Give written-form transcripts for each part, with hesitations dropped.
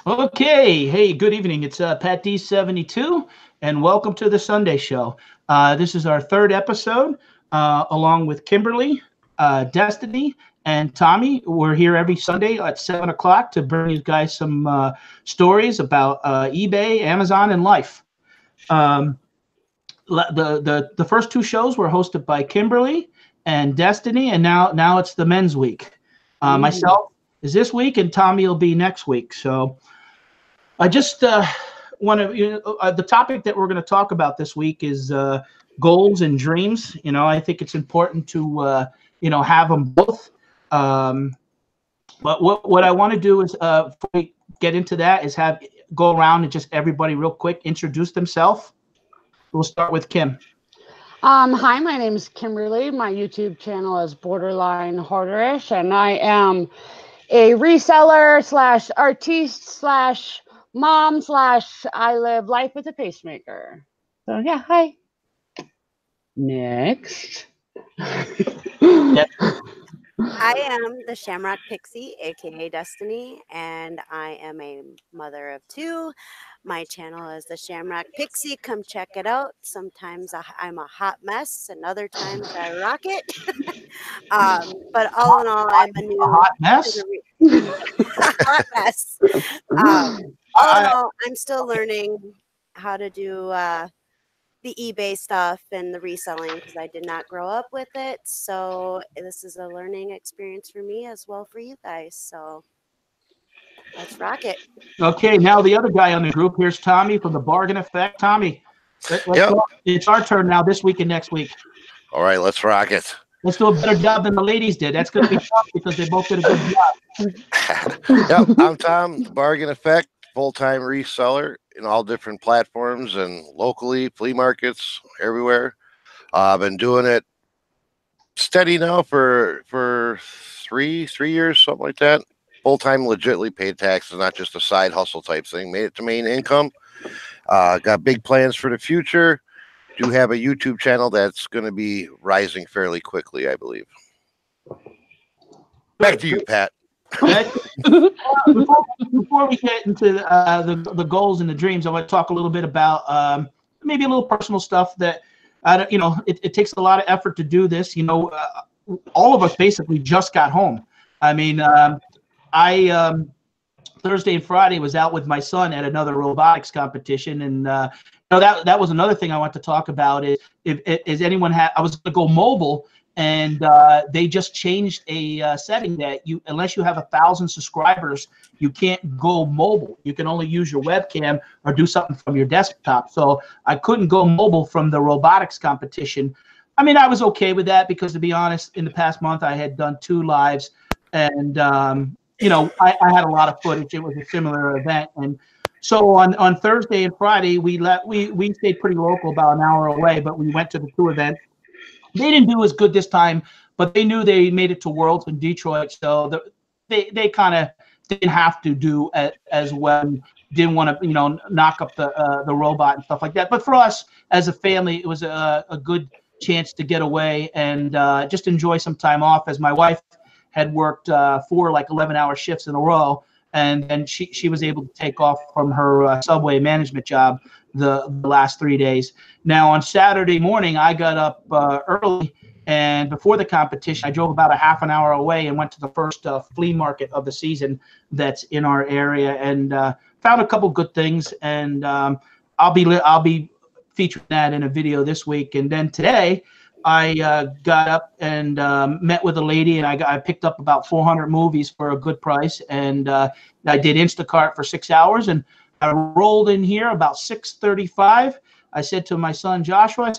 Okay, hey, good evening. It's Patdees 72, and welcome to the Sunday Show. This is our third episode, along with Kimberly, Destiny, and Tommy. We're here every Sunday at 7 o'clock to bring you guys some stories about eBay, Amazon, and life. Um, the first two shows were hosted by Kimberly and Destiny, and now it's the Men's Week. Myself is this week, and Tommy will be next week. So. I just want to, the topic that we're going to talk about this week is goals and dreams. I think it's important to, have them both. Um, but what I want to do is, before we get into that, is go around and just everybody real quick introduce themselves. We'll start with Kim. Hi, my name is Kimberly. My YouTube channel is Borderline Hoarderish, and I am a reseller slash artiste slash mom slash I live life with a pacemaker. So yeah, hi. Next. Yep. I am the Shamrock Pixie, aka Destiny, and I am a mother of two. My channel is the Shamrock Pixie. Come check it out. Sometimes I'm a hot mess, and other times I rock it. But all in all, I'm a new hot mess. hot mess. All in all, I'm still learning how to do the eBay stuff and the reselling because I did not grow up with it. So this is a learning experience for me as well for you guys. So let's rock it. Okay, now the other guy on the group, here's Tommy from the Bargain Effect. Tommy, let's go. It's our turn now this week and next week. All right, let's rock it. Let's do a better job than the ladies did. That's going to be tough because they both did a good job. Yep, I'm Tom, the Bargain Effect, full-time reseller in all different platforms and locally, flea markets, everywhere. I've been doing it steady now for 3 years, something like that. Full-time, legitly paid taxes, not just a side hustle type thing. Made it to main income. Got big plans for the future. Do have a YouTube channel that's going to be rising fairly quickly, I believe. Back to you, Pat. Before we get into the goals and the dreams, I want to talk a little bit about maybe a little personal stuff that it takes a lot of effort to do this. All of us basically just got home. I mean, I Thursday and Friday was out with my son at another robotics competition, and that was another thing I want to talk about. Is anyone I was going to go mobile. And they just changed a setting that unless you have 1,000 subscribers, you can't go mobile. You can only use your webcam or do something from your desktop. So I couldn't go mobile from the robotics competition. I mean, I was okay with that because, to be honest, in the past month I had done 2 lives, and I had a lot of footage. It was a similar event, and so on Thursday and Friday we stayed pretty local, about an hour away, but we went to the 2 events. They didn't do as good this time, but they knew they made it to Worlds in Detroit, so they kind of didn't have to do as well. Didn't want to knock up the robot and stuff like that. But for us as a family, it was a good chance to get away and just enjoy some time off. As my wife had worked 4 11-hour shifts in a row, and then she was able to take off from her subway management job the last 3 days. Now on Saturday morning, I got up early, and before the competition, I drove about a half an hour away and went to the first flea market of the season that's in our area, and found a couple good things. And I'll be featuring that in a video this week. And then today, I got up and met with a lady, and I picked up about 400 movies for a good price, and I did Instacart for 6 hours, and I rolled in here about 6:35. I said to my son Joshua,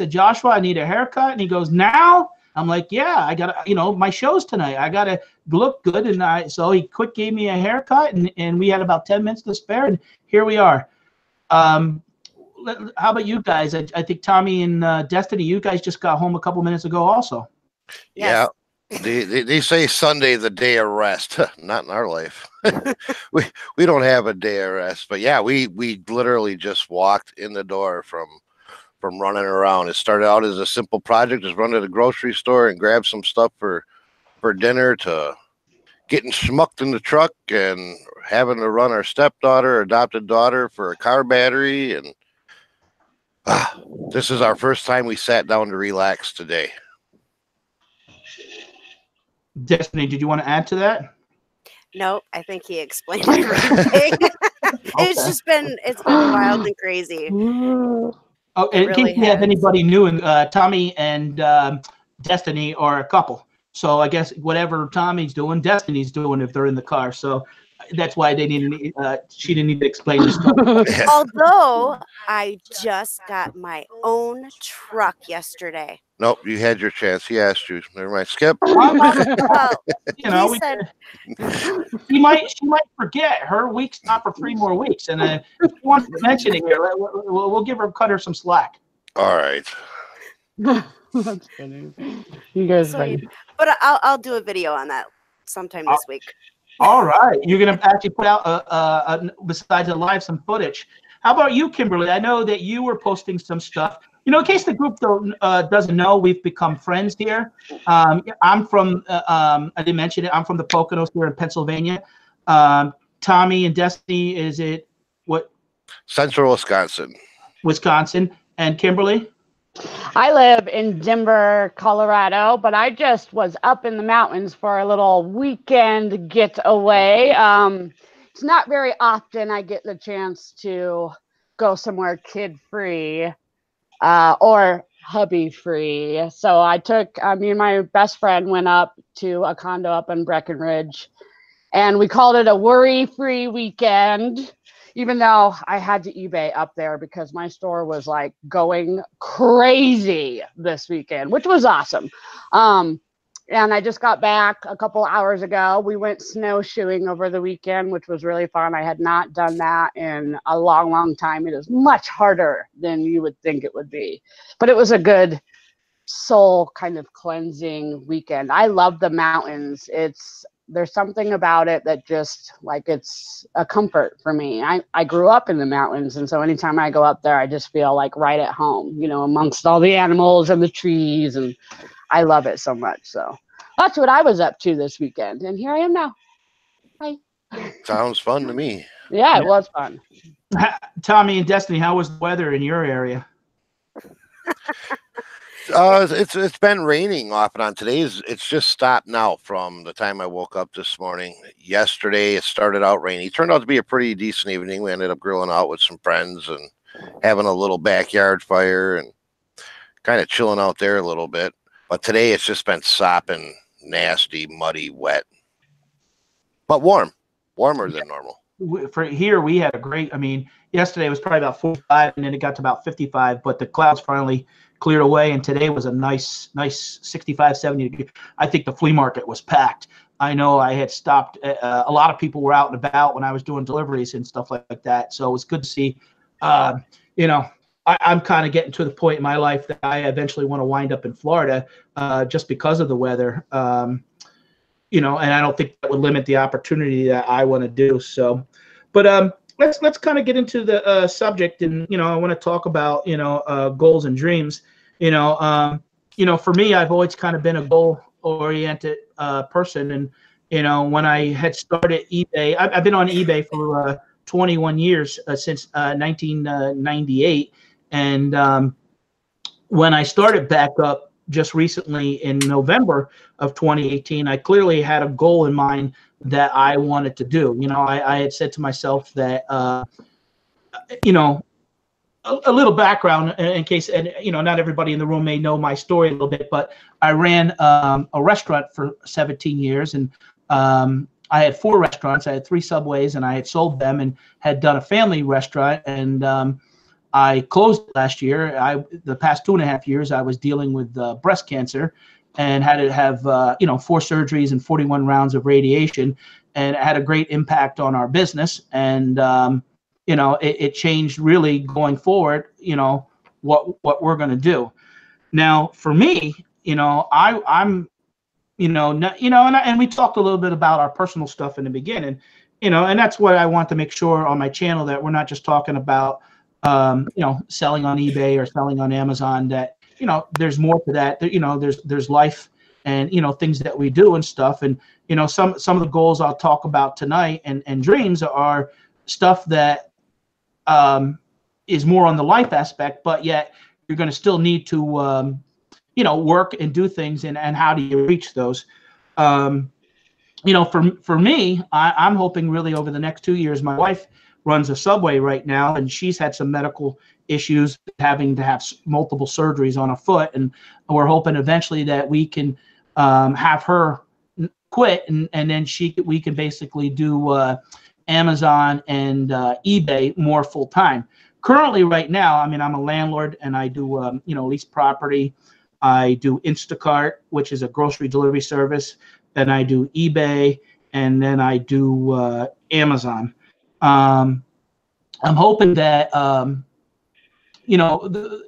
I need a haircut, and he goes, now? I'm like, yeah, I got to, my show's tonight. I got to look good, and so he gave me a haircut, and we had about 10 minutes to spare, and here we are. How about you guys? I think Tommy and Destiny, you guys just got home a couple minutes ago also. Yes. Yeah. They say Sunday the day of rest. Not in our life. we don't have a day of rest. But yeah, we literally just walked in the door from running around. It started out as a simple project, just run to the grocery store and grab some stuff for dinner, to getting schmucked in the truck and having to run our stepdaughter, adopted daughter, for a car battery, and this is our first time we sat down to relax today. Destiny, did you want to add to that? Nope, I think he explained everything. It's been wild and crazy. Oh, and in case you have anybody new, Tommy and Destiny are a couple. So I guess whatever Tommy's doing, Destiny's doing if they're in the car. So that's why they didn't. She didn't need to explain this stuff. Although I just got my own truck yesterday. Nope, you had your chance. He asked you. Never mind. Skip. Well, You know, he said she might forget. Her week's not for 3 more weeks, and if you want to mention it here, we'll give her, cut her some slack. All right. That's funny. You guys, but I'll do a video on that sometime this week. All right, you're gonna actually put out besides the live some footage. How about you, Kimberly? I know that you were posting some stuff. You know, in case the group doesn't know, we've become friends here. I'm from, I didn't mention it, I'm from the Poconos here in Pennsylvania. Tommy and Destiny, is it what? Central Wisconsin. Wisconsin. And Kimberly? I live in Denver, Colorado, but I just was up in the mountains for a little weekend getaway. It's not very often I get the chance to go somewhere kid-free. Or hubby-free. So me and my best friend went up to a condo up in Breckenridge, and we called it a worry-free weekend, even though I had to eBay up there because my store was like going crazy this weekend, which was awesome. And I just got back a couple hours ago. We went snowshoeing over the weekend, which was really fun. I had not done that in a long, long time. It is much harder than you would think it would be. But it was a good soul kind of cleansing weekend. I love the mountains. There's something about it that just like it's a comfort for me. I grew up in the mountains, and so anytime I go up there, I just feel like right at home, you know, amongst all the animals and the trees, and I love it so much. So that's what I was up to this weekend, and here I am now. Bye. Sounds fun to me. Yeah, it was fun. Tommy and Destiny, how was the weather in your area? It's been raining off and on. It's just stopped now from the time I woke up this morning. Yesterday it started out rainy. It turned out to be a pretty decent evening. We ended up grilling out with some friends and having a little backyard fire and kind of chilling out there a little bit. But today it's just been sopping, nasty, muddy, wet, but warmer than normal. For here, we had a great, I mean, yesterday was probably about 45 and then it got to about 55, but the clouds finally cleared away. And today was a nice 65, 70 degrees. I think the flea market was packed. I know I had stopped. A lot of people were out and about when I was doing deliveries and stuff like that. So it was good to see, you know, I'm kind of getting to the point in my life that I eventually want to wind up in Florida just because of the weather, you know, and I don't think that would limit the opportunity that I want to do. So, but let's kind of get into the subject, and you know, I want to talk about goals and dreams. You know, for me, I've always kind of been a goal-oriented person, and you know, when I had started eBay, I've been on eBay for 21 years since 1998. And when I started back up just recently in November of 2018, I clearly had a goal in mind that I wanted to do. You know, I had said to myself that, you know, a little background in case, and you know, not everybody in the room may know my story a little bit, but I ran a restaurant for 17 years, and I had 4 restaurants. I had 3 Subways, and I had sold them and had done a family restaurant, and I closed last year. The past 2.5 years, I was dealing with breast cancer and had to have, 4 surgeries and 41 rounds of radiation. And it had a great impact on our business. And, it changed really going forward, what we're going to do. Now, for me, I'm, and we talked a little bit about our personal stuff in the beginning, and that's what I want to make sure on my channel, that we're not just talking about, selling on eBay or selling on Amazon, that, there's more to that. There's life and, you know, things that we do and stuff. And, you know, some of the goals I'll talk about tonight and dreams are stuff that is more on the life aspect, but yet you're going to still need to, you know, work and do things, and how do you reach those? You know, for me, I'm hoping really over the next 2 years. My wife runs a Subway right now, and she's had some medical issues, having to have multiple surgeries on a foot, and we're hoping eventually that we can have her quit, and then we can basically do Amazon and eBay more full time. Currently, right now, I mean, I'm a landlord, and I do you know, lease property. I do Instacart, which is a grocery delivery service. Then I do eBay, and then I do Amazon. I'm hoping that you know,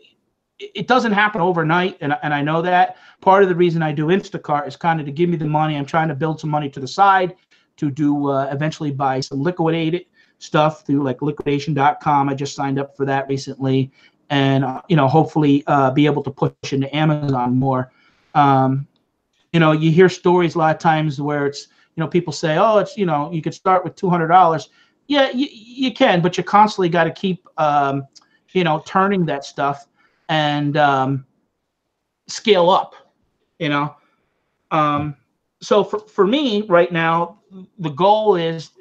it doesn't happen overnight, and I know that. Part of the reason I do Instacart is kind of to give me the money. I'm trying to build some money to the side to do eventually buy some liquidated stuff through like liquidation.com. I just signed up for that recently, and you know, hopefully be able to push into Amazon more. You know, you hear stories a lot of times where it's, you know, people say, oh, it's, you know, you could start with $200. Yeah, you can, but you constantly got to keep you know, turning that stuff and scale up, you know. So for me right now, the goal is,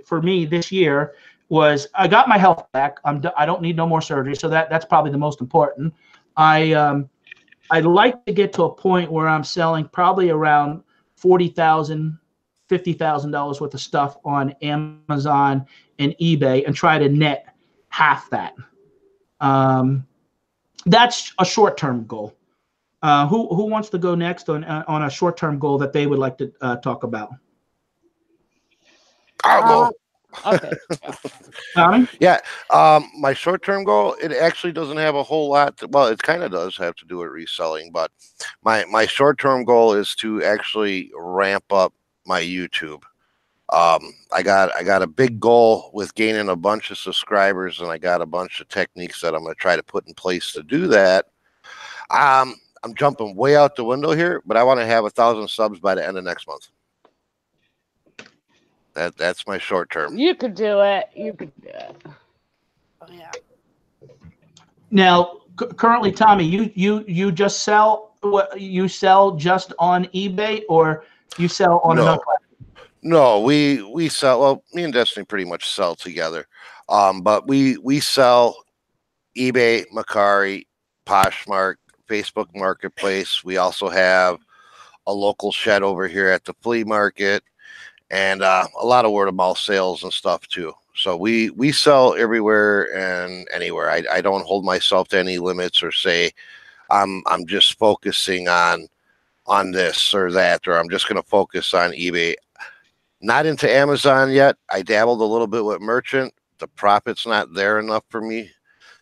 for me this year, was I got my health back. I don't need no more surgery, so that's probably the most important. I'd like to get to a point where I'm selling probably around $40,000, $50,000 worth of stuff on Amazon and eBay, and try to net half that. That's a short-term goal. Who wants to go next on a short-term goal that they would like to talk about? I'll go. Okay. Yeah. My short-term goal, it actually doesn't have a whole lot well, it kind of does have to do with reselling, but my short-term goal is to actually ramp up my YouTube. I got a big goal with gaining a bunch of subscribers, and I got a bunch of techniques that I'm going to try to put in place to do that. I'm jumping way out the window here, but I want to have 1,000 subs by the end of next month. That's my short term. You could do it. You could do it. Oh yeah. Now, currently, Tommy, you just sell what you sell just on eBay, or you sell on another platform? No, we sell. Well, me and Destiny pretty much sell together, but we sell eBay, Mercari, Poshmark, Facebook Marketplace. We also have a local shed over here at the flea market, and a lot of word of mouth sales and stuff too. So we sell everywhere and anywhere. I don't hold myself to any limits or say I'm just focusing on this or that, or I'm just going to focus on eBay. Not into Amazon yet. I dabbled a little bit with merchant. The profit's not there enough for me.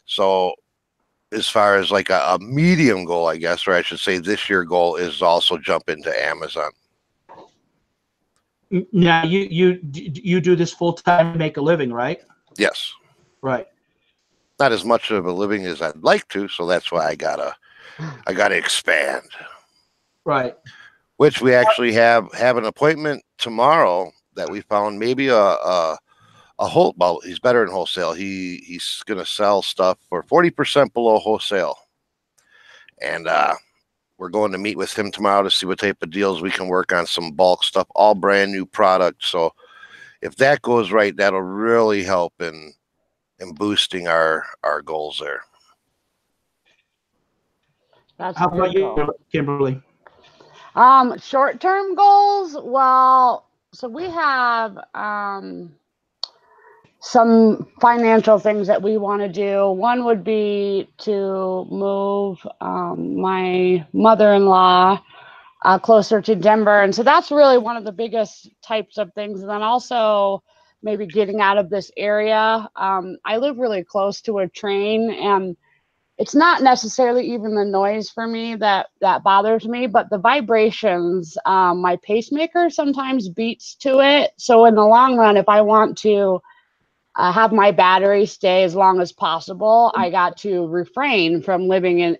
So as far as like a medium goal, I guess, or I should say this year goal, is also jump into Amazon. Now you do this full time to make a living, right? Yes. Right. Not as much of a living as I'd like to, so that's why I gotta expand. Right. Which we actually have an appointment tomorrow that we found maybe a whole. Well, he's better in wholesale. He's gonna sell stuff for 40% below wholesale, and we're going to meet with him tomorrow to see what type of deals we can work on. Some bulk stuff, all brand new products. So if that goes right, that'll really help in boosting our goals there. That's How about you, Kimberly? Short-term goals. Well, so we have some financial things that we want to do. One would be to move my mother-in-law closer to Denver. And so that's really one of the biggest types of things. And then also maybe getting out of this area. I live really close to a train, and it's not necessarily even the noise for me that bothers me, but the vibrations. My pacemaker sometimes beats to it. So in the long run, if I want to have my battery stay as long as possible, I got to refrain from living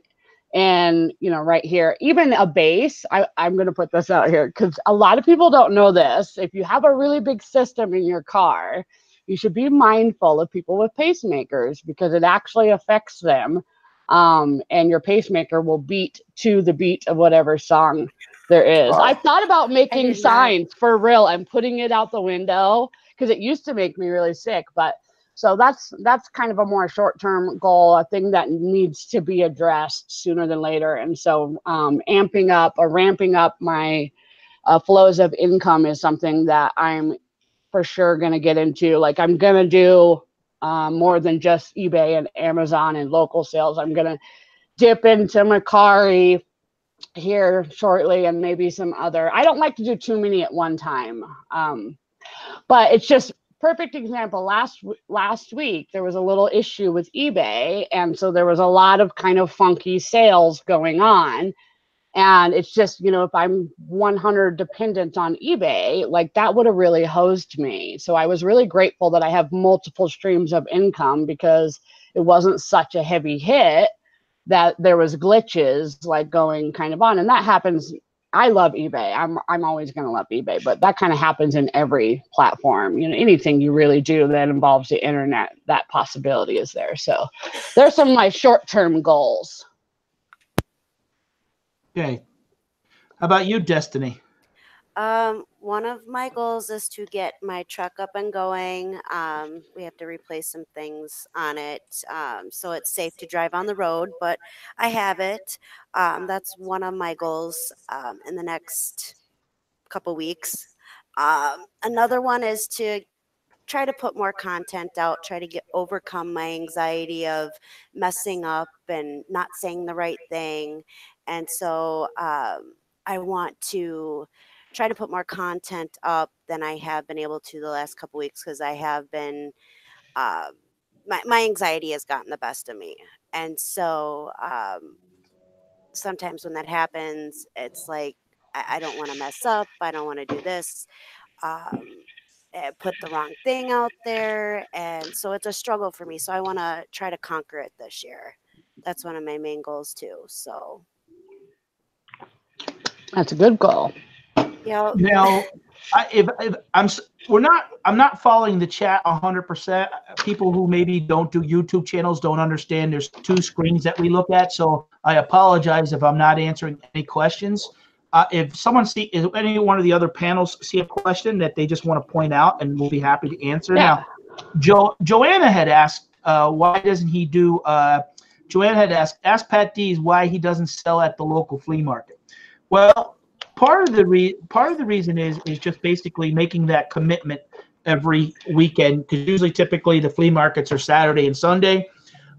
And, you know, right here, even a base, I'm going to put this out here because a lot of people don't know this. If you have a really big system in your car, you should be mindful of people with pacemakers because it actually affects them. And your pacemaker will beat to the beat of whatever song there is. I thought about making signs for real and putting it out the window because it used to make me really sick, but so that's kind of a more short-term goal, a thing that needs to be addressed sooner than later. And so amping up or ramping up my flows of income is something that I'm for sure going to get into. Like I'm going to do more than just eBay and Amazon and local sales. I'm going to dip into Mercari here shortly and maybe some other. I don't like to do too many at one time. But it's just perfect example. Last week, there was a little issue with eBay. And so there was a lot of kind of funky sales going on. And it's just, you know, if I'm 100 dependent on eBay, like that would have really hosed me. So I was really grateful that I have multiple streams of income because it wasn't such a heavy hit that there was glitches like going kind of on. And that happens. I love eBay. I'm always going to love eBay, but that kind of happens in every platform. You know, anything you really do that involves the internet, that possibility is there. So there's some of my short-term goals. Okay. How about you, Destiny? One of my goals is to get my truck up and going. We have to replace some things on it, so it's safe to drive on the road, but I have it. That's one of my goals in the next couple weeks. Another one is to try to put more content out, try to overcome my anxiety of messing up and not saying the right thing. And so I want to try to put more content up than I have been able to the last couple weeks because I have been, my anxiety has gotten the best of me. And so sometimes when that happens, it's like, I don't want to mess up. I don't want to do this. Put the wrong thing out there. And so it's a struggle for me. So I want to try to conquer it this year. That's one of my main goals too. So that's a good goal. Yeah. Now, I'm not following the chat 100%. People who maybe don't do YouTube channels don't understand there's two screens that we look at. So I apologize if I'm not answering any questions. If any one of the other panels see a question that they just want to point out, and we'll be happy to answer. Yeah. Now, Joanna had asked, why doesn't he do? Joanna had asked Patdees why he doesn't sell at the local flea market. Well, part of the reason is just basically making that commitment every weekend, because typically the flea markets are Saturday and Sunday.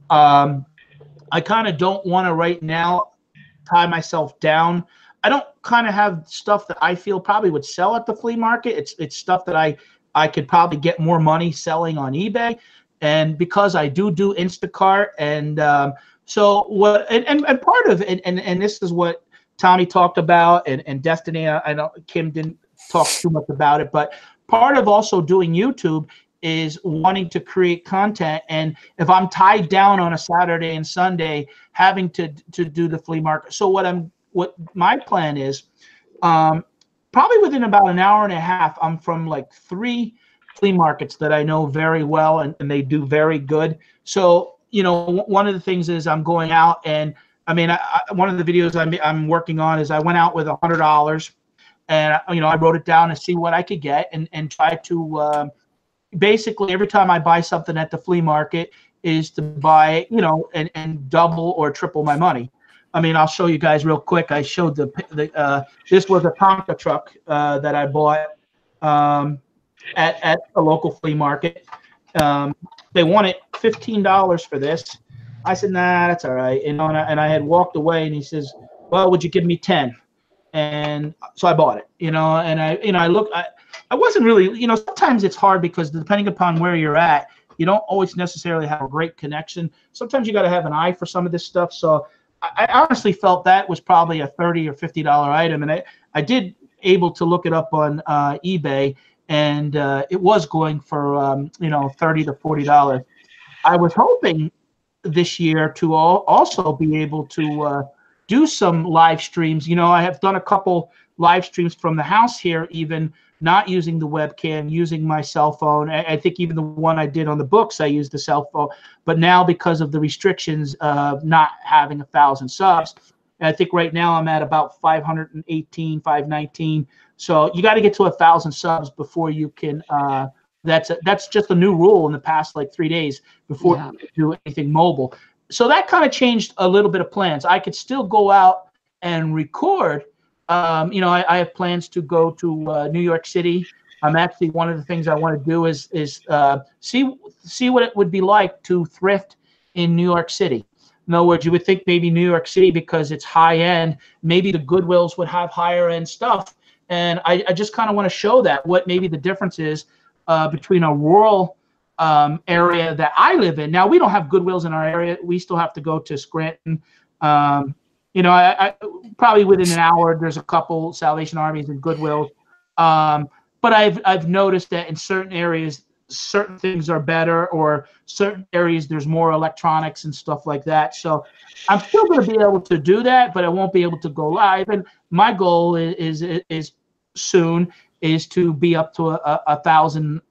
I kind of don't want to right now tie myself down. I don't kind of have stuff that I feel probably would sell at the flea market. It's stuff that I could probably get more money selling on eBay. And because I do Instacart, and so what, and part of it, and this is what Tommy talked about, and Destiny, I know Kim didn't talk too much about it, but part of also doing YouTube is wanting to create content. And if I'm tied down on a Saturday and Sunday, having to do the flea market. So what my plan is, probably within about an hour and a half, I'm from like 3 flea markets that I know very well, and they do very good. So, you know, one of the things is I'm going out, and I mean, one of the videos I'm working on is I went out with $100, and you know, I wrote it down to see what I could get, and try to basically every time I buy something at the flea market is to buy, you know, and double or triple my money. I mean, I'll show you guys real quick. I showed this was a Tonka truck that I bought at a local flea market. They wanted $15 for this. I said, nah, that's all right. You know, and I had walked away, and he says, well, would you give me 10? And so I bought it, you know, and I wasn't really, you know, sometimes it's hard because depending upon where you're at, you don't always necessarily have a great connection. Sometimes you got to have an eye for some of this stuff. So I honestly felt that was probably a $30 or $50 item. And I did able to look it up on eBay, and it was going for, you know, $30 to $40. I was hoping this year to also be able to do some live streams. You know, I have done a couple live streams from the house here, even not using the webcam, using my cell phone. I think even the one I did on the books, I used the cell phone. But now, because of the restrictions of not having 1,000 subs, I think right now I'm at about 518, 519. So you got to get to 1,000 subs before you can. That's just a new rule in the past like 3 days before you can do anything mobile. So that kind of changed a little bit of plans. I could still go out and record. You know, I have plans to go to New York City. I'm actually, one of the things I want to do is see what it would be like to thrift in New York City. In other words, you would think maybe New York City, because it's high end, maybe the Goodwills would have higher end stuff. And I just kind of want to show that what maybe the difference is between a rural area that I live in. Now, we don't have Goodwills in our area. We still have to go to Scranton. You know, I probably within an hour, there's a couple Salvation Armies and Goodwills. But I've noticed that in certain areas, certain things are better, or certain areas there's more electronics and stuff like that. So I'm still going to be able to do that, but I won't be able to go live. And my goal is soon is to be up to 1,000,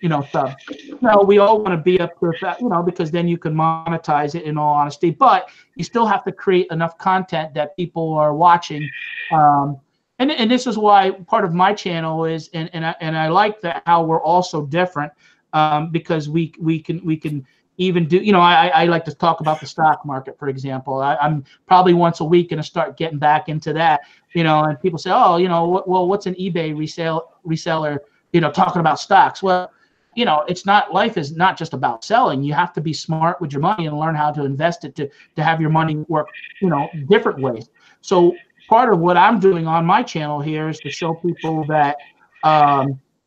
you know, subs. No, we all want to be up to that, you know, because then you can monetize it, in all honesty. But you still have to create enough content that people are watching. And this is why part of my channel is, and I like that how we're all so different, because we can even do, you know, I like to talk about the stock market, for example. I'm probably once a week going to start getting back into that, you know, and people say, oh, you know, well, what's an eBay reseller, you know, talking about stocks? Well, you know, it's not, life is not just about selling. You have to be smart with your money and learn how to invest it to have your money work, you know, different ways. So part of what I'm doing on my channel here is to show people that,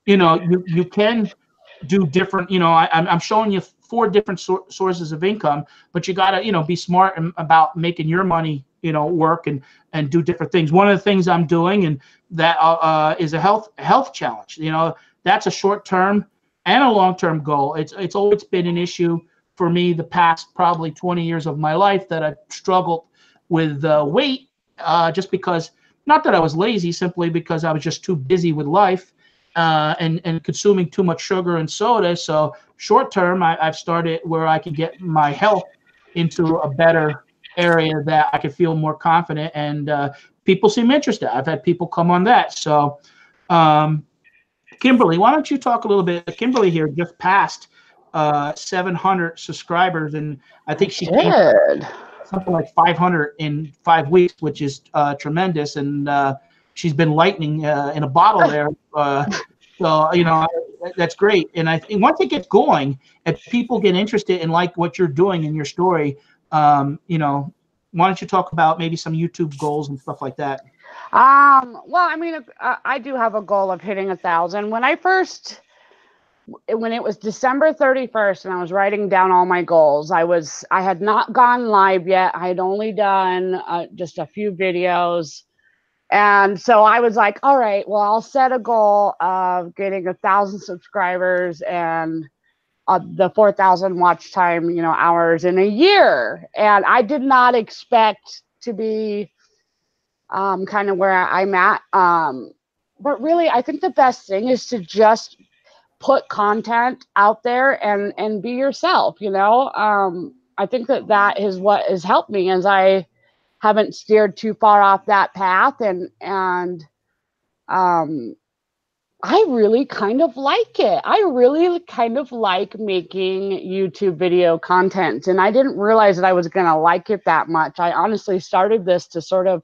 you know, you can do different, you know, I'm showing you 4 different sources of income, but you got to, you know, be smart about making your money, you know, work and do different things. One of the things I'm doing, and that is a health challenge. You know, that's a short-term and a long-term goal. It's always been an issue for me the past probably 20 years of my life, that I've struggled with weight, just because, not that I was lazy, simply because I was just too busy with life. And consuming too much sugar and soda. So short term, I've started where I can get my health into a better area that I can feel more confident, and people seem interested. I've had people come on that. So Kimberly, why don't you talk a little bit? Kimberly here just passed 700 subscribers, and I think she did something like 500 in 5 weeks, which is tremendous. And she's been lightning in a bottle there. So, you know, that's great. And I think once it gets going, if people get interested in like what you're doing in your story, you know, why don't you talk about maybe some YouTube goals and stuff like that? Well, I mean, I do have a goal of hitting 1,000. When it was December 31st and I was writing down all my goals, I had not gone live yet. I had only done just a few videos. And so I was like, all right, well, I'll set a goal of getting 1,000 subscribers and the 4,000 watch time, you know, hours in a year. And I did not expect to be kind of where I'm at. But really, I think the best thing is to just put content out there and be yourself, you know. I think that is what has helped me, as I haven't steered too far off that path, and I really kind of like it. I really kind of like making YouTube video content, and I didn't realize that I was going to like it that much. I honestly started this to sort of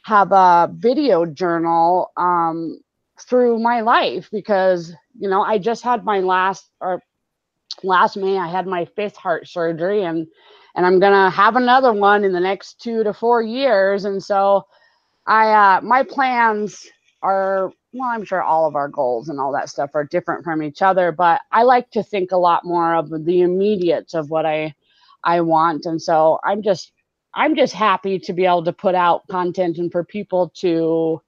have a video journal through my life, because, you know, I just had my last May, I had my 5th heart surgery, and I'm going to have another one in the next 2 to 4 years. And so my plans are, well, I'm sure all of our goals and all that stuff are different from each other, but I like to think a lot more of the immediate of what I want. And so I'm just happy to be able to put out content and for people to,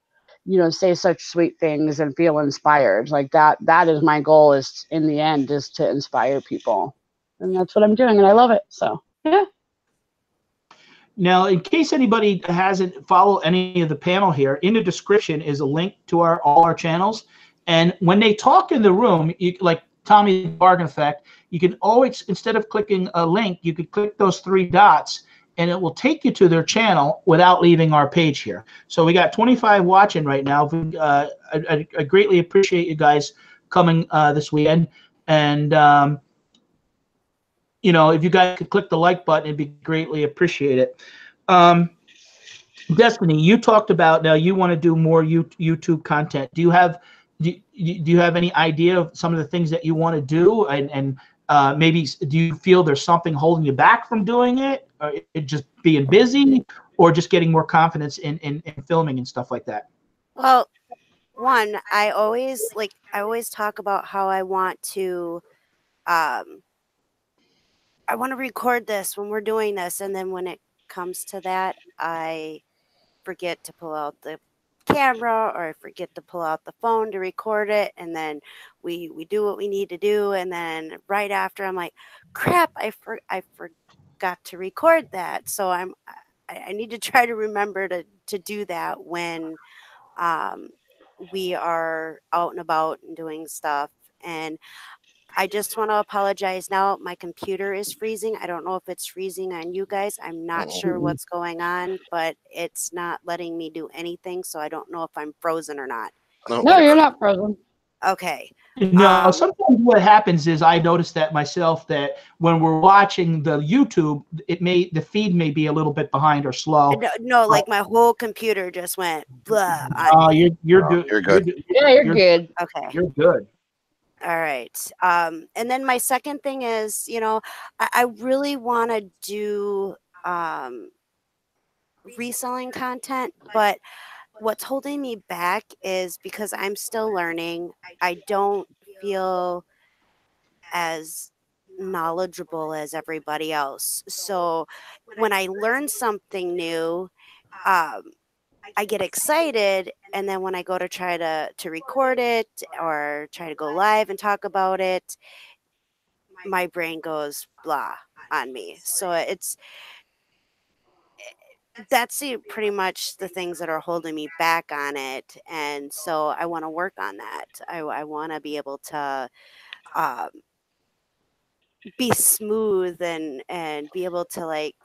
you know, say such sweet things and feel inspired like that. That is my goal, is in the end, is to inspire people. And that's what I'm doing. And I love it. So, yeah. Now, in case anybody hasn't followed any of the panel here, in the description is a link to all our channels. And when they talk in the room, like Tommy Bargain Effect, you can always, instead of clicking a link, you could click those 3 dots, and it will take you to their channel without leaving our page here. So we got 25 watching right now. I greatly appreciate you guys coming this weekend. And you know, if you guys could click the like button, it'd be greatly appreciated. Destiny, you talked about now you want to do more YouTube content. Do you have any idea of some of the things that you want to do, and maybe do you feel there's something holding you back from doing it, or it just being busy, or just getting more confidence in filming and stuff like that? Well, one, I always talk about how I want to record this when we're doing this, and then when it comes to that, I forget to pull out the camera, or I forget to pull out the phone to record it, and then we do what we need to do, and then right after I'm like, crap, I forgot to record that. So I need to try to remember to do that when we are out and about and doing stuff. And I just want to apologize now. My computer is freezing. I don't know if it's freezing on you guys. I'm not sure what's going on, but it's not letting me do anything. So I don't know if I'm frozen or not. No, you're not frozen. Okay. No, sometimes what happens is I notice that myself, that when we're watching the YouTube, the feed may be a little bit behind or slow. No, like my whole computer just went blah. Oh, you're good. You're good. Yeah, you're good. Okay. You're good. All right. And then my second thing is, you know, I really want to do reselling content, but what's holding me back is because I'm still learning. I don't feel as knowledgeable as everybody else. So when I learn something new, I get excited, and then when I go to try to record it or try to go live and talk about it, my brain goes blah on me. So that's pretty much the things that are holding me back on it. And so I want to work on that. I want to be able to be smooth and be able to, like,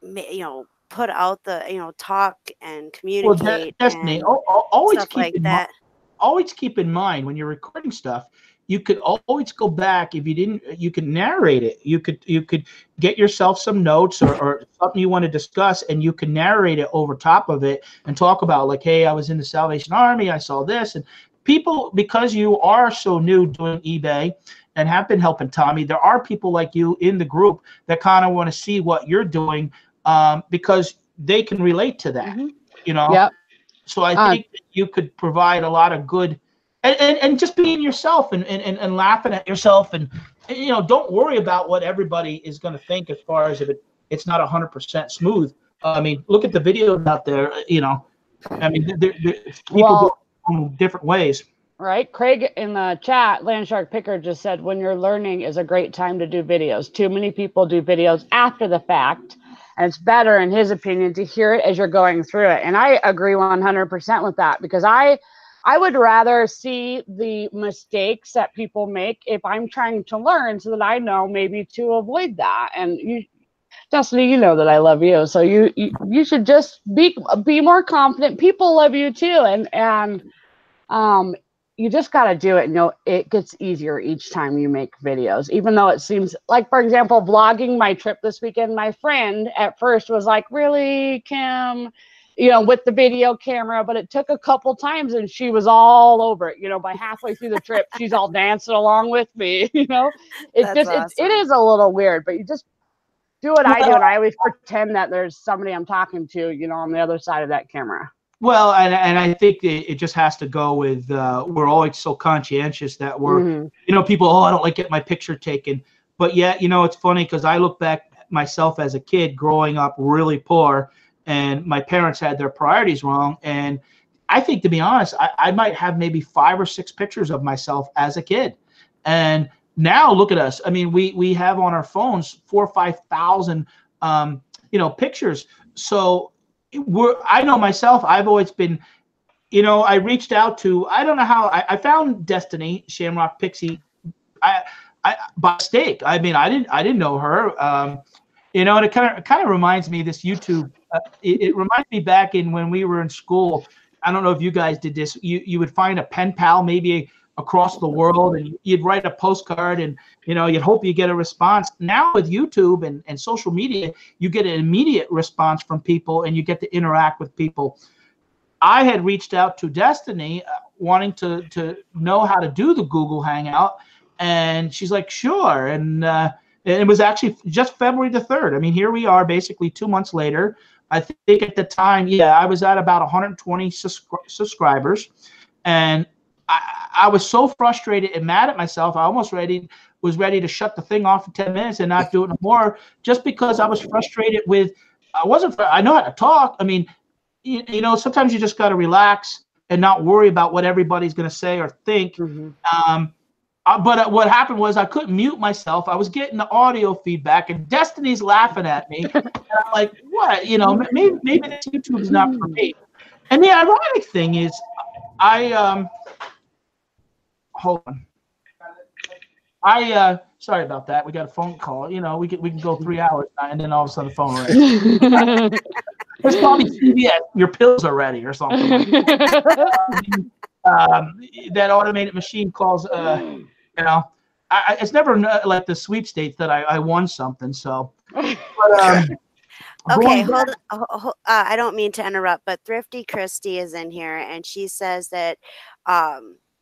you know, put out the, you know, talk and communicate. Well, Destiny, and always stuff keep like in that. always keep in mind when you're recording stuff, you could always go back. If you didn't, you could narrate it. You could get yourself some notes or something you want to discuss, and you can narrate it over top of it and talk about, like, hey, I was in the Salvation Army, I saw this. And people, because you are so new doing eBay and have been helping Tommy, there are people like you in the group that kind of want to see what you're doing, because they can relate to that, you know? Yep. So I think that you could provide a lot of good, and just being yourself and laughing at yourself, and you know, don't worry about what everybody is going to think as far as if it's not 100% smooth. I mean, look at the videos out there, you know. I mean, people do it in different ways. Right. Craig in the chat, Landshark Picker, just said, when you're learning is a great time to do videos. Too many people do videos after the fact, and it's better, in his opinion, to hear it as you're going through it. And I agree 100% with that, because I would rather see the mistakes that people make if I'm trying to learn, so that I know maybe to avoid that. And you, Destiny, you know that I love you, so you should just be more confident. People love you too, and you just got to do it. And it gets easier each time you make videos, even though it seems like, for example, vlogging my trip this weekend, my friend at first was like, really, Kim, you know, with the video camera, but it took a couple times and she was all over it. You know, by halfway through the trip, she's all dancing along with me, you know. It is a little weird, but you just do what I do. And I always pretend that there's somebody I'm talking to, you know, on the other side of that camera. Well, and I think it just has to go with, we're always so conscientious that we're, you know, people, I don't like getting my picture taken. But yet, you know, it's funny because I look back at myself as a kid growing up really poor, and my parents had their priorities wrong. And I think, to be honest, I might have maybe 5 or 6 pictures of myself as a kid. And now look at us. I mean, we have on our phones 4,000 or 5,000 pictures. So I know myself, I've always been, I reached out to, I don't know how I found Destiny Shamrock Pixie. I by mistake. I mean, I didn't know her. And it kind of reminds me, this YouTube. It reminds me back in when we were in school. I don't know if you guys did this. You would find a pen pal maybe across the world, and you'd write a postcard, and you'd hope you get a response. Now with YouTube and social media, you get an immediate response from people, and you get to interact with people. I had reached out to Destiny, wanting to know how to do the Google Hangout, and she's like, sure. And it was actually just February the 3rd. I mean, here we are, basically 2 months later. I think at the time, I was at about 120 subscribers, and I was so frustrated and mad at myself. I almost was ready to shut the thing off in 10 minutes and not do it anymore, just because I was frustrated with. I know how to talk. I mean, sometimes you just got to relax and not worry about what everybody's going to say or think. Mm-hmm. But what happened was I couldn't mute myself. I was getting the audio feedback, and Destiny's laughing at me. And I'm like, what? Maybe this YouTube is not for me. And the ironic thing is, hold on. Sorry about that. We got a phone call. We can go 3 hours and then all of a sudden the phone rings. It's probably CVS. Your pills are ready or something. That automated machine calls. It's never like the sweepstakes that I won something. So. But, okay, hold on. I don't mean to interrupt, but Thrifty Christie is in here, and she says that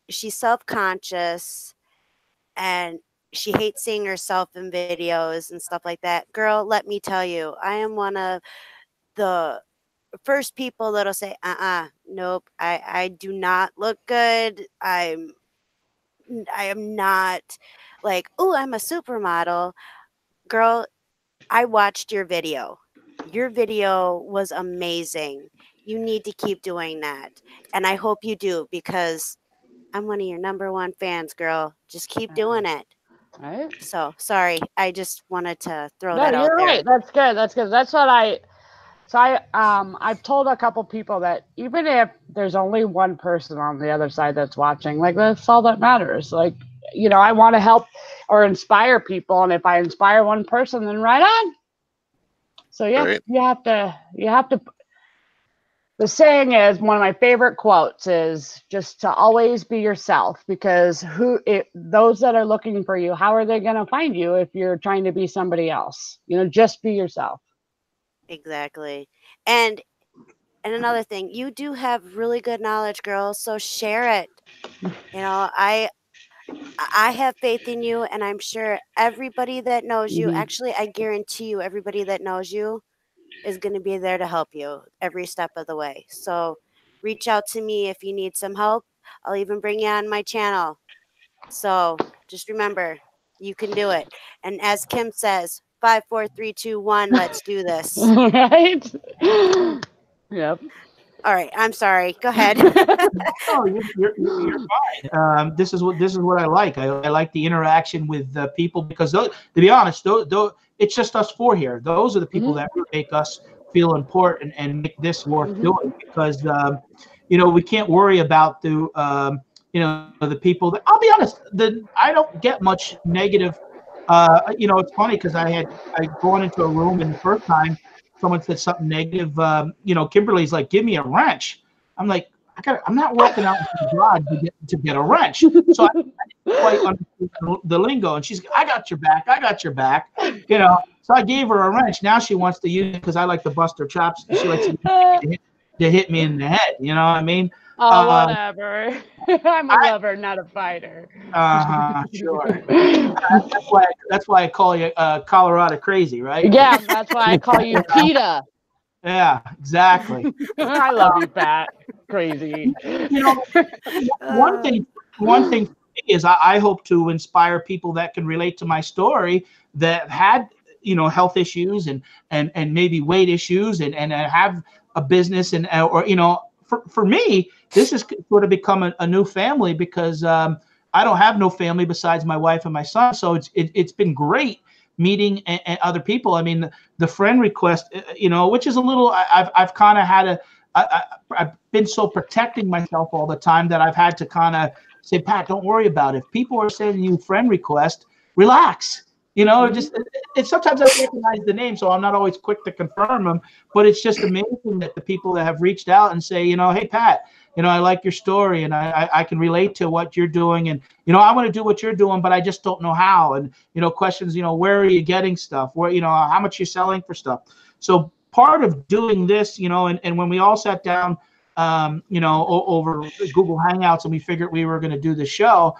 she's self-conscious and she hates seeing herself in videos and stuff like that. Girl, let me tell you, I am one of the first people that'll say, nope, I do not look good. I am not like, oh, I'm a supermodel. Girl, I watched your video. Your video was amazing. You need to keep doing that. And I hope you do, because I'm one of your #1 fans, girl. Just keep doing it. Right. So sorry. I just wanted to throw that out there. You're right. That's good. That's good. That's what I've told a couple people that even if there's only one person on the other side that's watching, like, that's all that matters. Like, I want to help or inspire people. And if I inspire one person, then right on. So yeah, right. you have to, the saying is, one of my favorite quotes is just to always be yourself, because those that are looking for you, how are they going to find you if you're trying to be somebody else? Just be yourself. Exactly. And another thing, you do have really good knowledge, girl. So share it. I have faith in you, and I'm sure everybody that knows you, actually, I guarantee you, everybody that knows you is going to be there to help you every step of the way. So reach out to me if you need some help. I'll even bring you on my channel. So just remember, you can do it. And as Kim says, 5, 4, 3, 2, 1, let's do this. Right? Yep. All right. I'm sorry. Go ahead. No, you're fine. This is what I like. I like the interaction with people, because to be honest, it's just us four here. Those are the people that make us feel important and make this worth doing, because we can't worry about the people that, I'll be honest, I don't get much negative. It's funny, because I gone into a room, and the first time someone said something negative, Kimberly's like, give me a wrench. I'm like, I'm not working out in the garage to get a wrench. So I didn't quite understand the lingo. And she's, I got your back. So I gave her a wrench. Now she wants to use it because I like to bust her chops. She likes to hit me in the head. You know what I mean? Oh, whatever. I'm a lover, not a fighter. Sure. That's why I call you Colorado crazy, right? Yeah, that's why I call you PETA. Yeah, exactly. I love you, Pat. Crazy. One thing for me is I hope to inspire people that can relate to my story, that had health issues and maybe weight issues and have a business for me, this has sort of become a new family, because I don't have no family besides my wife and my son. So it's been great meeting and other people. I mean, the friend request, you know, which is a little, I've kind of had a, I've been so protecting myself all the time that I've had to kind of say, Pat, don't worry about it. If people are sending you friend requests, relax. You know, just it's sometimes I don't recognize the name, so I'm not always quick to confirm them. But it's just amazing that the people that have reached out and say, you know, hey, Pat, you know, I like your story and I can relate to what you're doing. And, you know, I want to do what you're doing, but I just don't know how. And, you know, questions, you know, where are you getting stuff? Where, you know, how much you're selling for stuff. So part of doing this, you know, and when we all sat down, you know, over Google Hangouts and we figured we were going to do the show,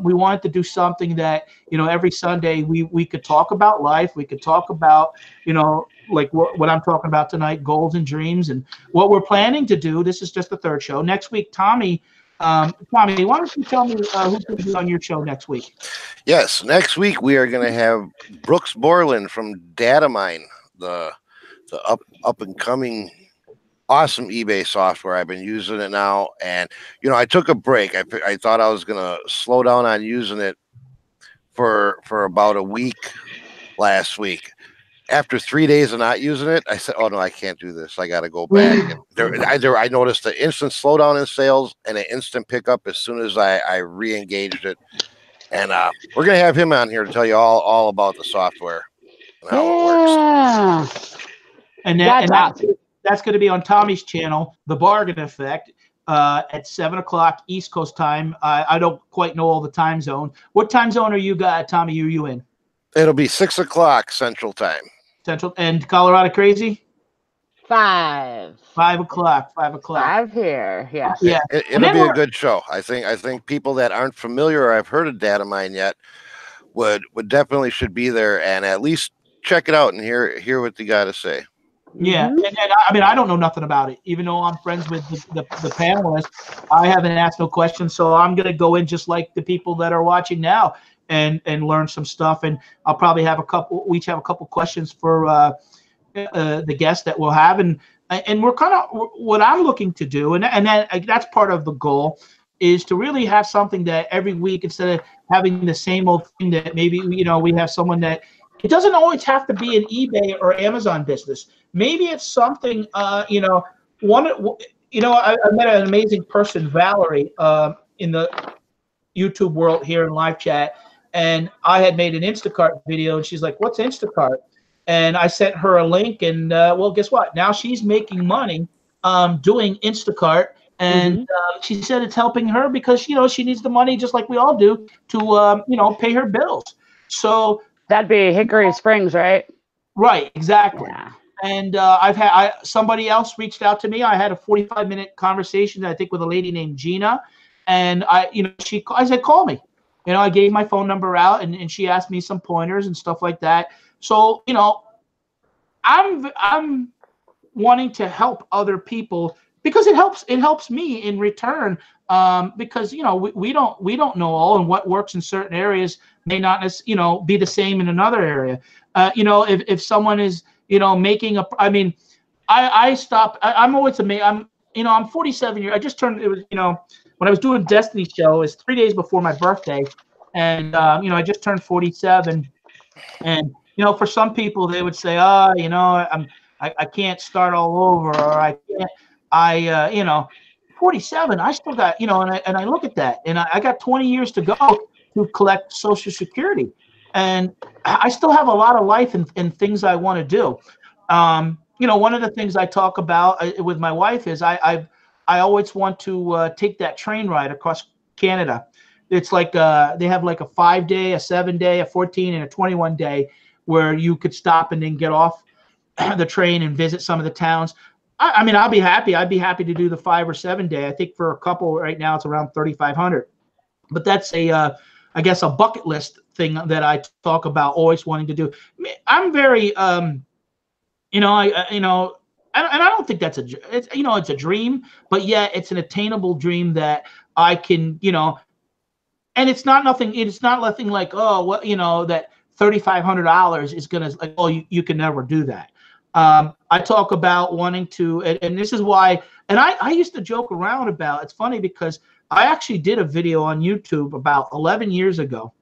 we wanted to do something that, you know, every Sunday we could talk about life. We could talk about, you know, like what I'm talking about tonight, goals and dreams, and what we're planning to do. This is just the third show. Next week, Tommy, why don't you tell me who's going to be on your show next week? Yes, next week we are going to have Brooks Borland from LETTERMAN, the up and coming awesome eBay software. I've been using it now, and you know, I took a break. I thought I was going to slow down on using it for about a week last week. After 3 days of not using it, I said, oh no, I can't do this. I got to go back. And I noticed an instant slowdown in sales and an instant pickup as soon as I re-engaged it. And we're going to have him on here to tell you all about the software and how it works. And that's going to be on Tommy's channel, The Bargain Effect, at 7 o'clock East Coast time. I don't quite know all the time zone. What time zone are you guys, Tommy? Are you in? It'll be 6 o'clock Central Time. Central and Colorado Crazy? 5 o'clock. 5 o'clock. 5 here. Yeah. Yeah. It'll be a good show. I think people that aren't familiar or have heard of LETTERMAN yet would definitely should be there and at least check it out and hear what they got to say. Yeah, and I mean, I don't know nothing about it. Even though I'm friends with the panelists, I haven't asked no questions. So I'm going to go in just like the people that are watching now and learn some stuff. And I'll probably have we each have a couple questions for the guests that we'll have. And we're kind of what I'm looking to do. And that's part of the goal is to really have something that every week, instead of having the same old thing that maybe, you know, we have someone that it doesn't always have to be an eBay or Amazon business. Maybe it's something, you know, I met an amazing person, Valerie, in the YouTube world here in live chat. And I had made an Instacart video and she's like, what's Instacart? And I sent her a link and well, guess what? Now she's making money doing Instacart. And she said it's helping her because, you know, she needs the money just like we all do to, you know, pay her bills. So that'd be Hickory Springs, right? Right, exactly. Yeah. And somebody else reached out to me. I had a 45-minute conversation, I think, with a lady named Gina. And I said, call me. You know, I gave my phone number out and she asked me some pointers and stuff like that. So, you know, I'm wanting to help other people because it helps me in return. Because, you know, we don't know all, and what works in certain areas may not, you know, be the same in another area. You know, if someone is, you know, making I'm always amazed. I'm 47 years. I just turned, it was, you know, when I was doing Destiny show, it was 3 days before my birthday. And, you know, I just turned 47. And, you know, for some people, they would say, you know, I can't start all over, or you know, 47, I still got, you know, and I look at that and I got 20 years to go to collect Social Security. And I still have a lot of life and things I want to do. You know, one of the things I talk about with my wife is I always want to take that train ride across Canada. It's like they have like a 5-day, a 7-day, a 14, and a 21 day where you could stop and then get off the train and visit some of the towns. I mean, I'd be happy to do the 5 or 7 day. I think for a couple right now it's around $3,500. But that's I guess a bucket list thing that I talk about always wanting to do. I'm very you know, I don't think that's it's, you know, it's a dream, but yeah, it's an attainable dream that I can, you know, and it's not nothing like, oh, what, you know, that $3,500 is gonna, like, oh, you can never do that. I talk about wanting to, and this is why, and I used to joke around about, it's funny because I actually did a video on YouTube about 11 years ago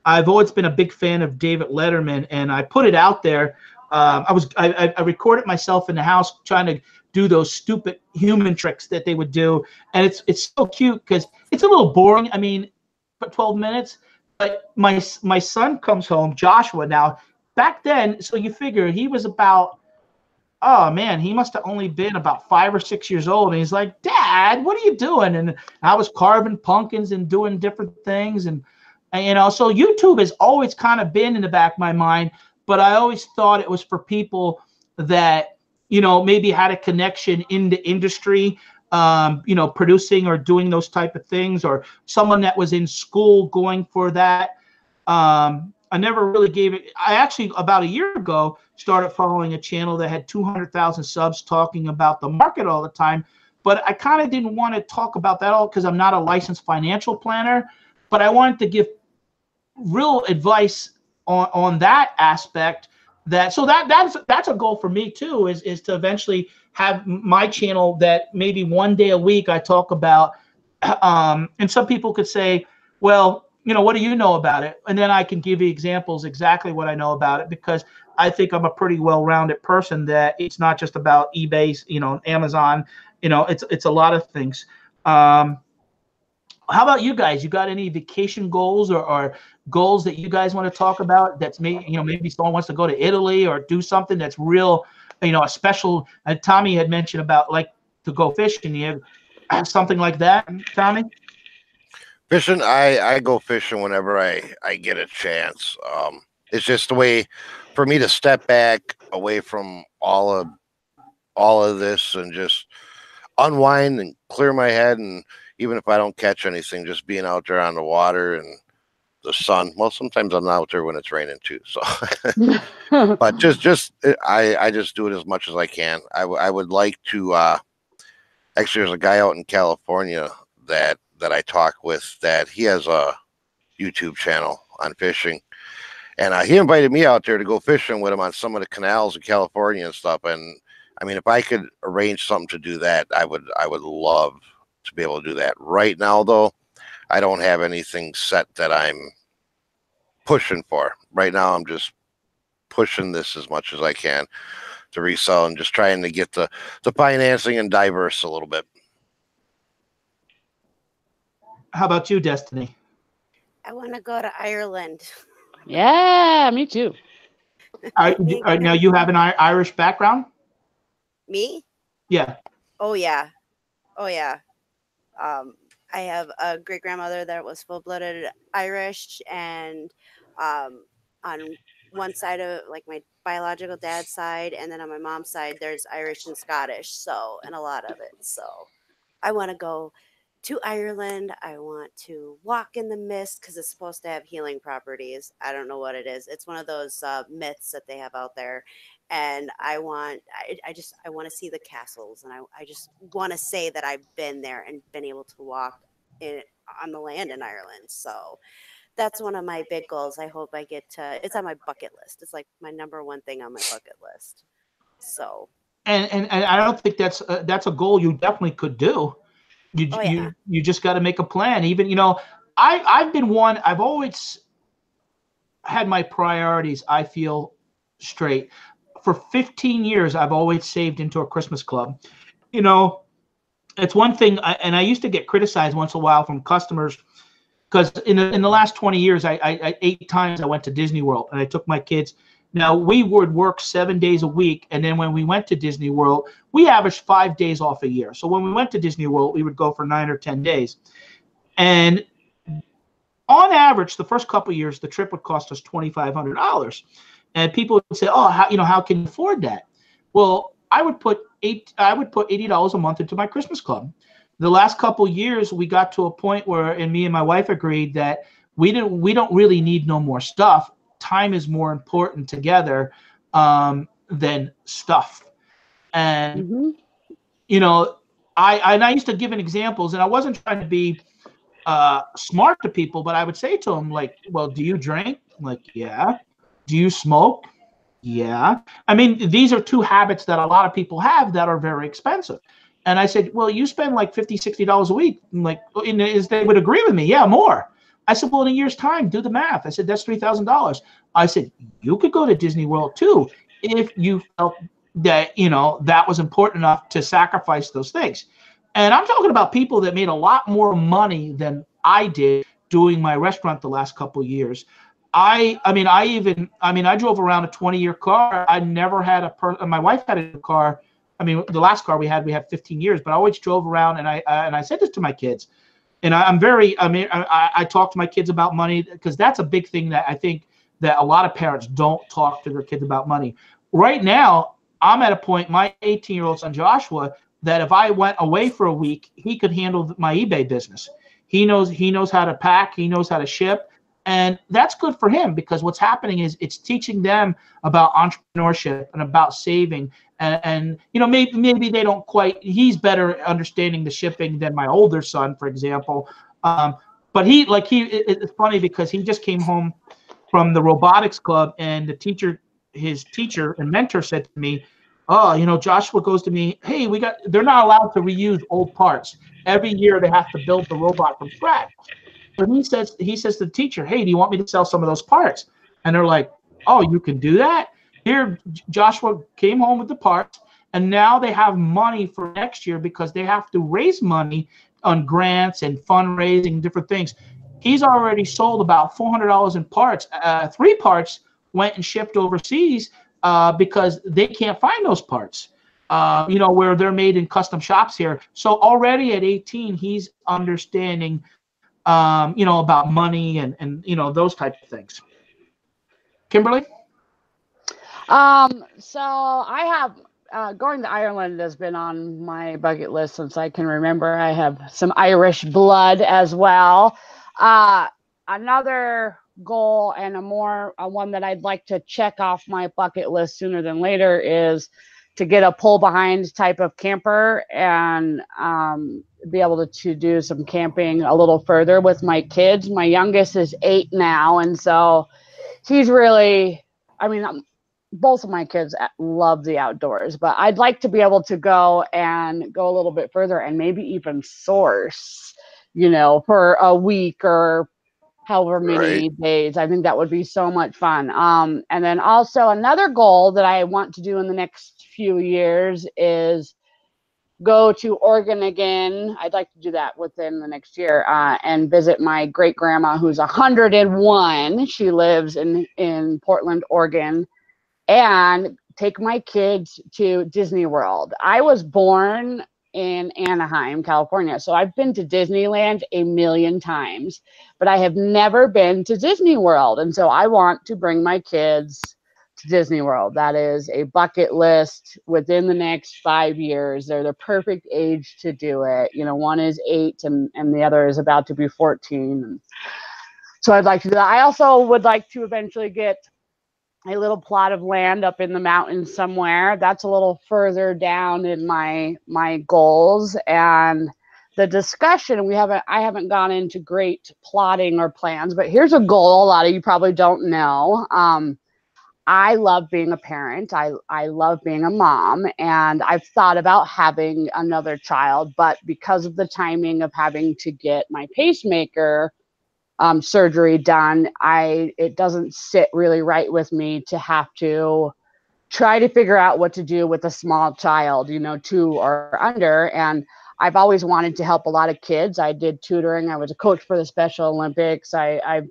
I've always been a big fan of David Letterman, and I put it out there. I recorded myself in the house trying to do those stupid human tricks that they would do, and it's so cute because it's a little boring. I mean, for 12 minutes. But my son comes home, Joshua. Now, back then, so you figure he was about, oh man, he must have only been about 5 or 6 years old, and he's like, Dad, what are you doing? And I was carving pumpkins and doing different things, and you know, so YouTube has always kind of been in the back of my mind, but I always thought it was for people that, you know, maybe had a connection in the industry, you know, producing or doing those type of things, or someone that was in school going for that. I never really gave it. I actually, about a year ago, started following a channel that had 200,000 subs talking about the market all the time. But I kind of didn't want to talk about that all because I'm not a licensed financial planner. But I wanted to give real advice on that aspect. That's a goal for me too, is to eventually have my channel that maybe one day a week I talk about, and some people could say, well, you know, what do you know about it? And then I can give you examples exactly what I know about it, because I think I'm a pretty well-rounded person, that it's not just about eBay, you know, Amazon, you know, it's a lot of things. How about you guys? You got any vacation goals or goals that you guys want to talk about? That's maybe, you know, maybe someone wants to go to Italy or do something that's real, you know, a special. Tommy had mentioned about like to go fishing. You have something like that, Tommy? Fishing, I go fishing whenever I get a chance. It's just a way for me to step back away from all of this and just unwind and clear my head. And even if I don't catch anything, just being out there on the water and the sun. Well, sometimes I'm out there when it's raining too. So, but I just do it as much as I can. I would like to. Actually, there's a guy out in California that I talk with, that he has a YouTube channel on fishing, and he invited me out there to go fishing with him on some of the canals in California and stuff. And I mean, if I could arrange something to do that, I would love to be able to do that. Right now, though, I don't have anything set that I'm pushing for. Right now, I'm just pushing this as much as I can to resell and just trying to get the financing and diverse a little bit. How about you, Destiny? I want to go to Ireland. Yeah, me too. Now you have an Irish background? Me? Yeah. Oh yeah. Oh yeah. I have a great grandmother that was full-blooded Irish, and on one side of, like, my biological dad's side, and then on my mom's side, there's Irish and Scottish. So, and a lot of it. So, I want to go to Ireland. I want to walk in the mist because it's supposed to have healing properties. I don't know what it is. It's one of those myths that they have out there. And I want to see the castles, and I just want to say that I've been there and been able to walk on the land in Ireland. So that's one of my big goals. I hope I get to. It's on my bucket list. It's like my #1 thing on my bucket list. So. And I don't think that's a goal you definitely could do. You just got to make a plan. Even, you know, I've been one. I've always had my priorities, I feel, straight. For 15 years, I've always saved into a Christmas club. You know, it's one thing, and I used to get criticized once in a while from customers, because in the last 20 years, I 8 times I went to Disney World, and I took my kids. Now, we would work 7 days a week, and then when we went to Disney World, we averaged 5 days off a year. So when we went to Disney World, we would go for 9 or 10 days. And on average, the first couple of years, the trip would cost us $2,500. And people would say, "Oh, how can you afford that?" Well, I would put $80 a month into my Christmas club. The last couple of years, we got to a point where, and me and my wife agreed that we don't really need no more stuff. Time is more important together than stuff. And you know, I used to give examples, and I wasn't trying to be smart to people, but I would say to them, like, "Well, do you drink?" I'm like, "Yeah." "Do you smoke?" "Yeah." I mean, these are 2 habits that a lot of people have that are very expensive. And I said, "Well, you spend like $50, $60 a week." I'm like, and they would agree with me. "Yeah, more." I said, well, in a year's time, do the math. I said, that's $3,000. I said, you could go to Disney World too if you felt that, you know, that was important enough to sacrifice those things. And I'm talking about people that made a lot more money than I did doing my restaurant the last couple of years. I drove around a 20-year car. I never had my wife had a car. I mean, the last car we had 15 years, but I always drove around, and I said this to my kids. And I talk to my kids about money, because that's a big thing that I think that a lot of parents don't talk to their kids about money. Right now, I'm at a point, my 18-year-old son Joshua, that if I went away for a week, he could handle my eBay business. He knows how to pack, he knows how to ship, and that's good for him, because what's happening is it's teaching them about entrepreneurship and about saving. And you know, maybe they don't quite. He's better understanding the shipping than my older son, for example. But it's funny, because he just came home from the robotics club, and his teacher and mentor said to me, "Oh, you know, Joshua goes to me, hey, they're not allowed to reuse old parts. Every year they have to build the robot from scratch." And he says to the teacher, "Hey, do you want me to sell some of those parts?" And they're like, "Oh, you can do that?" Here, Joshua came home with the parts, and now they have money for next year, because they have to raise money on grants and fundraising, different things. He's already sold about $400 in parts. 3 parts went and shipped overseas because they can't find those parts, you know, where they're made in custom shops here. So already at 18, he's understanding, you know, about money and you know, those type of things. Kimberly? So I have going to Ireland has been on my bucket list since I can remember. I have some Irish blood as well. Another goal, and a one that I'd like to check off my bucket list sooner than later, is to get a pull behind type of camper and be able to do some camping a little further with my kids. My youngest is 8 now, and so he's really, both of my kids love the outdoors, but I'd like to be able to go a little bit further and maybe even source, you know, for a week or however many days. I think that would be so much fun. And then also another goal that I want to do in the next few years is go to Oregon again. I'd like to do that within the next year and visit my great grandma, who's 101. She lives in Portland, Oregon, and take my kids to Disney World. I was born in Anaheim, California, so I've been to Disneyland a million times, but I have never been to Disney World. And so I want to bring my kids to Disney World. That is a bucket list within the next 5 years. They're the perfect age to do it. You know, one is 8 and the other is about to be 14. So I'd like to do that. I also would like to eventually get a little plot of land up in the mountains somewhere. That's a little further down in my goals. And the discussion, I haven't gone into great plotting or plans, but here's a goal a lot of you probably don't know. I love being a parent. I love being a mom, and I've thought about having another child, but because of the timing of having to get my pacemaker surgery done, it doesn't sit really right with me to have to try to figure out what to do with a small child, you know, 2 or under. And I've always wanted to help a lot of kids. I did tutoring. I was a coach for the Special Olympics. I've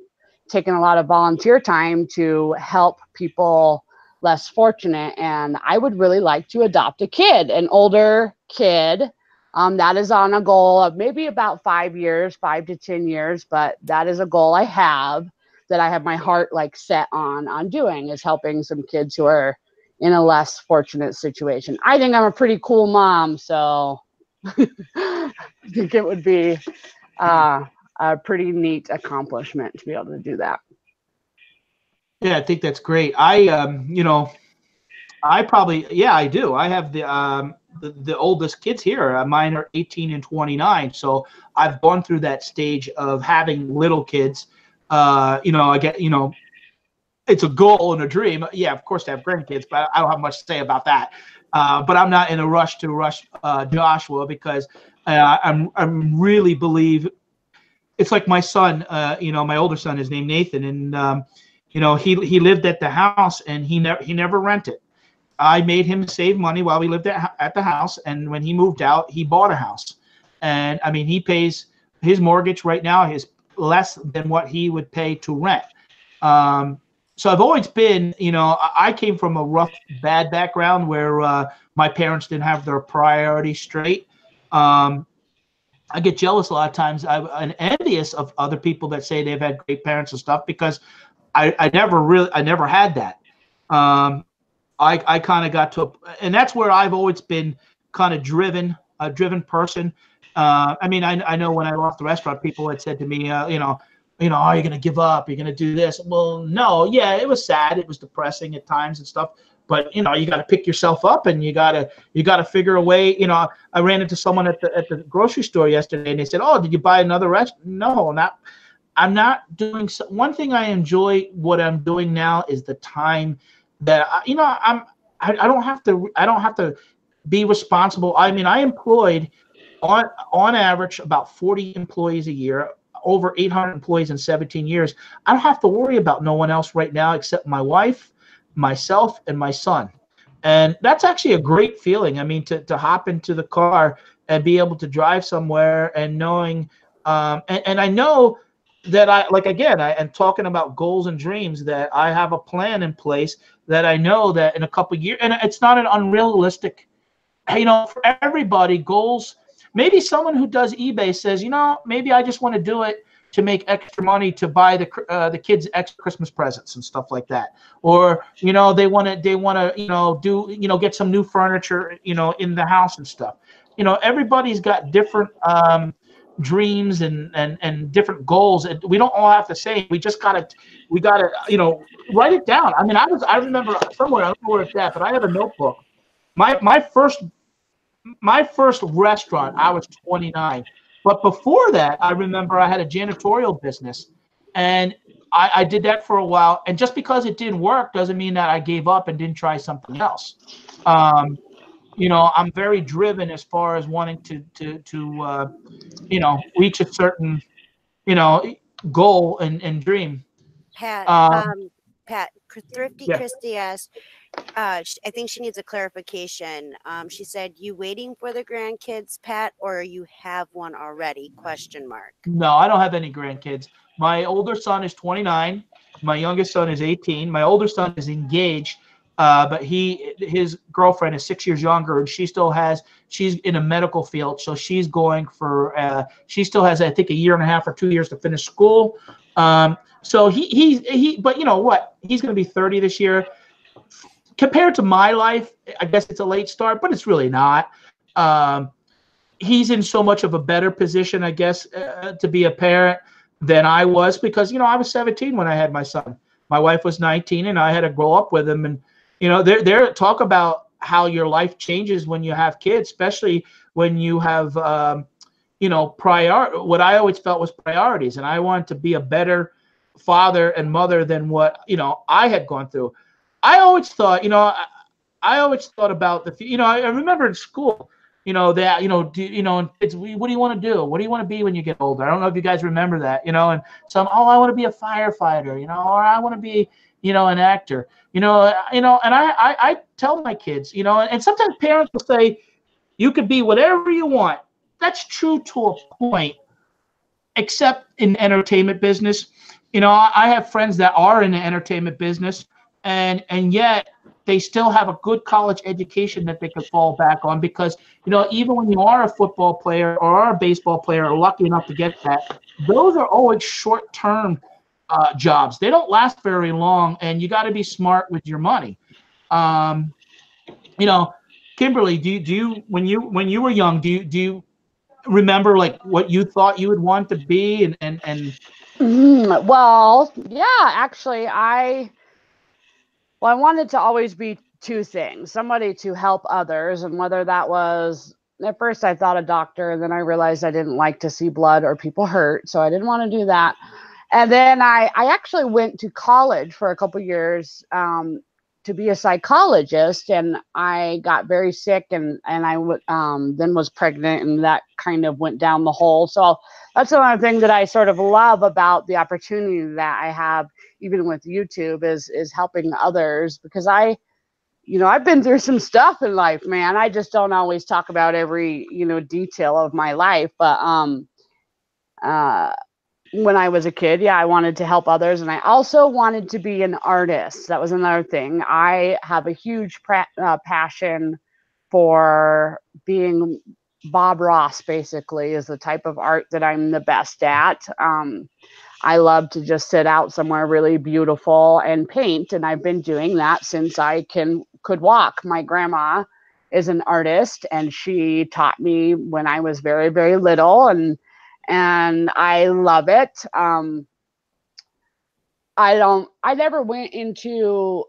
taken a lot of volunteer time to help people less fortunate. And I would really like to adopt a kid, an older kid. That is on a goal of maybe about 5 years, 5 to 10 years, but that is a goal I have my heart like set on doing, is helping some kids who are in a less fortunate situation. I think I'm a pretty cool mom, so I think it would be a pretty neat accomplishment to be able to do that. Yeah, I think that's great. I do. I have the oldest kids here. Mine are 18 and 29. So I've gone through that stage of having little kids. It's a goal and a dream. Yeah, of course, to have grandkids, but I don't have much to say about that. But I'm not in a rush to rush Joshua, because I'm really believe it's like my son, my older son is named Nathan, and he lived at the house, and he never rented. I made him save money while we lived at the house, and when he moved out, he bought a house. And I mean, he pays his mortgage right now is less than what he would pay to rent. So I've always been, I came from a rough, bad background where my parents didn't have their priorities straight. I get jealous a lot of times. I'm envious of other people that say they've had great parents and stuff, because I never had that. I kind of got to, and that's where I've always been kind of a driven person. I mean, I know when I lost the restaurant, people had said to me, are you going to give up? Are you going to do this? Well, no, yeah, it was sad. It was depressing at times and stuff. But you got to pick yourself up, and you got to figure a way. I ran into someone at the grocery store yesterday, and they said, "Oh, did you buy another restaurant?" No, not. I'm not doing. One thing I enjoy what I'm doing now is the time that I don't have to be responsible. I mean, I employed on average about 40 employees a year, over 800 employees in 17 years. I don't have to worry about no one else right now except my wife, myself, and my son. And that's actually a great feeling. I mean, to hop into the car and be able to drive somewhere, and knowing and I know that I'm talking about goals and dreams, that I have a plan in place, that I know that in a couple of years, and it's not an unrealistic, for everybody, goals. Maybe someone who does eBay says, maybe I just want to do it to make extra money to buy the kids extra Christmas presents and stuff like that. Or, they want to, get some new furniture, in the house and stuff. Everybody's got different dreams and different goals, and we don't all have the same. We gotta write it down. I mean, I remember somewhere, I don't know where it's at, but I have a notebook. My first restaurant, I was 29. But before that, I remember I had a janitorial business, and I did that for a while. And just because it didn't work doesn't mean that I gave up and didn't try something else. I'm very driven as far as wanting to reach a certain, goal and dream. Pat, Thrifty Yeah. Christie asked, I think she needs a clarification. She said, "You waiting for the grandkids, Pat, or you have one already?" ? No, I don't have any grandkids. My older son is 29. My youngest son is 18. My older son is engaged, but his girlfriend is 6 years younger, and she's in a medical field, so she's going for. She still has, I think, a year and a half or 2 years to finish school. So but you know what? He's going to be 30 this year. Compared to my life, I guess it's a late start, but it's really not. He's in so much of a better position, I guess, to be a parent than I was, because, I was 17 when I had my son. My wife was 19, and I had to grow up with him. And, they're talk about how your life changes when you have kids, especially when you have, what I always felt was priorities. And I wanted to be a better father and mother than what, I had gone through. I always thought, about I remember in school, kids, what do you want to do? What do you want to be when you get older? I don't know if you guys remember that, and some, I want to be a firefighter, or I want to be, an actor, and I tell my kids, and sometimes parents will say, you could be whatever you want. That's true to a point, except in the entertainment business. I have friends that are in the entertainment business, and yet they still have a good college education that they could fall back on, because, even when you are a football player or are a baseball player or lucky enough to get that, those are always short-term jobs. They don't last very long, and you got to be smart with your money. Kimberly, do you when you were young, do you remember like what you thought you would want to be and Well, yeah, actually, I wanted to always be two things: somebody to help others, and whether that was, at first I thought a doctor, and then I realized I didn't like to see blood or people hurt, so I didn't want to do that. And then I actually went to college for a couple years to be a psychologist, and I got very sick, and I then was pregnant, and that kind of went down the hole. So that's another thing that I sort of love about the opportunity that I have, even with YouTube, is helping others, because I've been through some stuff in life, man. I just don't always talk about every, detail of my life, but when I was a kid, yeah, I wanted to help others. And I also wanted to be an artist. That was another thing. I have a huge passion for being Bob Ross, basically, is the type of art that I'm the best at. I love to just sit out somewhere really beautiful and paint. And I've been doing that since I could walk. My grandma is an artist, and she taught me when I was very, very little. And I love it. I never went into,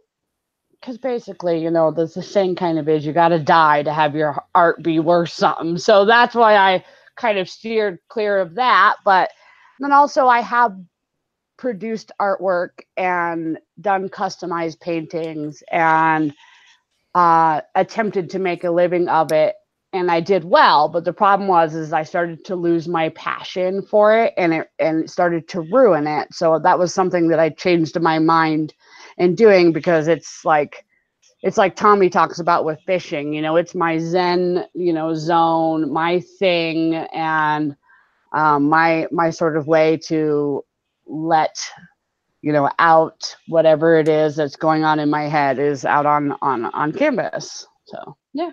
because basically, there's the saying kind of is, you got to die to have your art be worth something. So that's why I kind of steered clear of that. But then also I have produced artwork and done customized paintings and attempted to make a living of it. And I did well, but the problem is I started to lose my passion for it, and it started to ruin it. So that was something that I changed my mind in doing, because it's like Tommy talks about with fishing. It's my zen, zone, my thing, and my sort of way to let out whatever it is that's going on in my head is out on canvas. So yeah.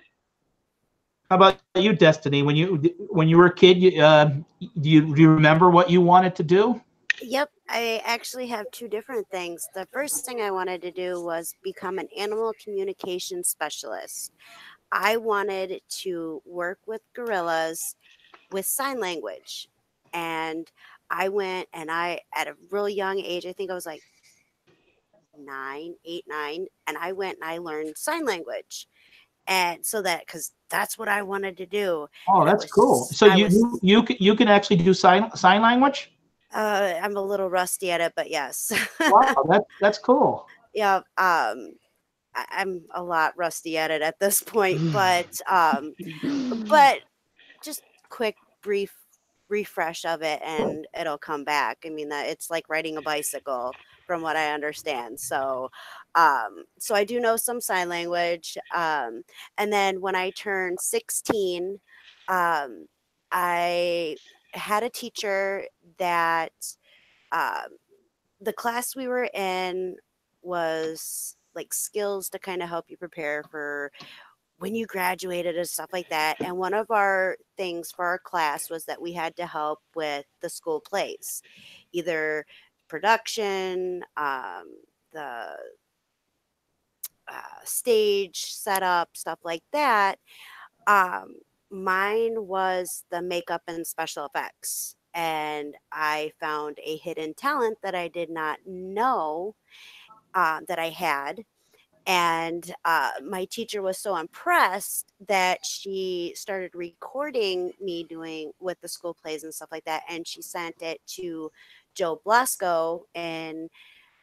How about you, Destiny? When you were a kid, do you remember what you wanted to do? Yep, I actually have two different things. The first thing I wanted to do was become an animal communication specialist. I wanted to work with gorillas with sign language. And I went, and at a real young age, I think I was like 9, and I went and I learned sign language. And so because that's what I wanted to do. Oh, And that's cool. So you can actually do sign language? I'm a little rusty at it, but yes. Wow, that's cool. Yeah. I'm a lot rusty at it at this point, but just quick, brief refresh of it, and it'll come back. I mean, that it's like riding a bicycle, from what I understand. So I do know some sign language. And then when I turned 16, I had a teacher that the class we were in was like skills to kind of help you prepare for when you graduated and stuff like that. And one of our things for our class was that we had to help with the school plays, either production, the stage setup, stuff like that. Mine was the makeup and special effects. And I found a hidden talent that I did not know that I had. And my teacher was so impressed that she started recording me doing with the school plays and stuff like that. And she sent it to Joe Blasco, and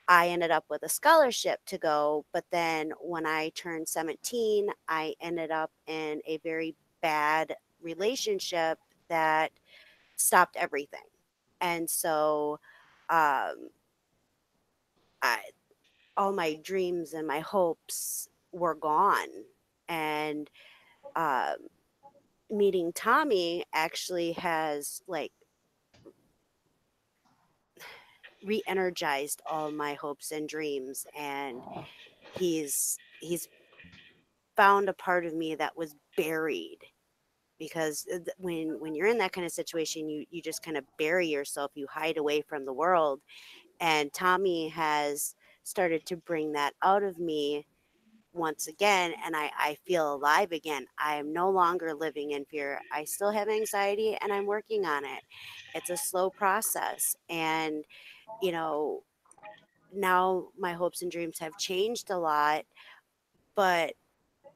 I ended up with a scholarship to go. But then when I turned 17, I ended up in a very bad relationship that stopped everything. And so um, I, all my dreams and my hopes were gone. And um, meeting Tommy actually has like re-energized all my hopes and dreams. And he's found a part of me that was buried, because when you're in that kind of situation, you just kind of bury yourself, you hide away from the world. And Tommy has started to bring that out of me once again, and I feel alive again. I am no longer living in fear. I still have anxiety, and I'm working on it. It's a slow process. And now my hopes and dreams have changed a lot, but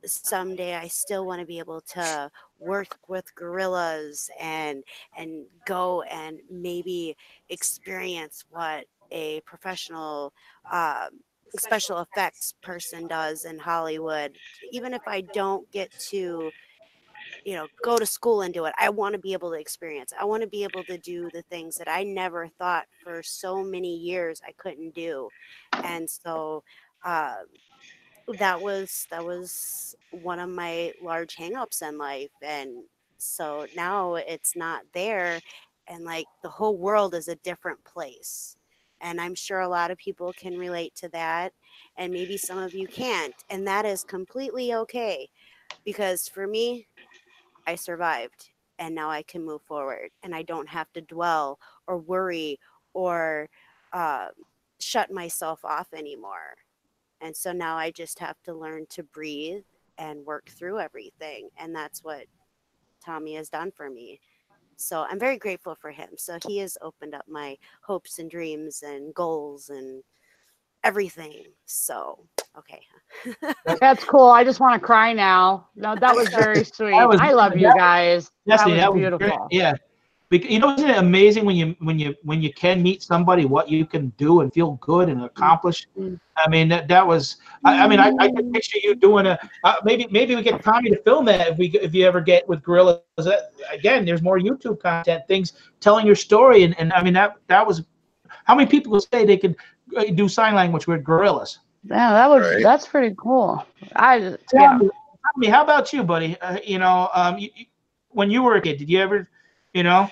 someday I still want to be able to work with gorillas and go and maybe experience what a professional special effects person does in Hollywood. Even if I don't get to, you know, go to school and do it, I want to be able to experience. I want to be able to do the things that I never thought for so many years I couldn't do. And so that was one of my large hangups in life. And so now it's not there, and like the whole world is a different place. And I'm sure a lot of people can relate to that, and maybe some of you can't, and that is completely okay, because for me, I survived, and now I can move forward, and I don't have to dwell or worry or uh, shut myself off anymore. And so now I just have to learn to breathe and work through everything. And that's what Tommy has done for me. So I'm very grateful for him. So he has opened up my hopes and dreams and goals and everything. So, okay. That's cool. I just want to cry now. No, that was very sweet. I love you guys. Destiny, that was great. beautiful. Yeah. You know, isn't it amazing when you can meet somebody, what you can do and feel good and accomplish? I mean, that was. I mean, I can picture you doing a. Maybe we get Tommy to film that if you ever get with Gorillas. Again, there's more YouTube content, things telling your story, and I mean that was. How many people would say they could do sign language with Gorillas? Yeah, that's pretty cool. Tommy, how about you, buddy? You know, when you were a kid, did you ever, you know?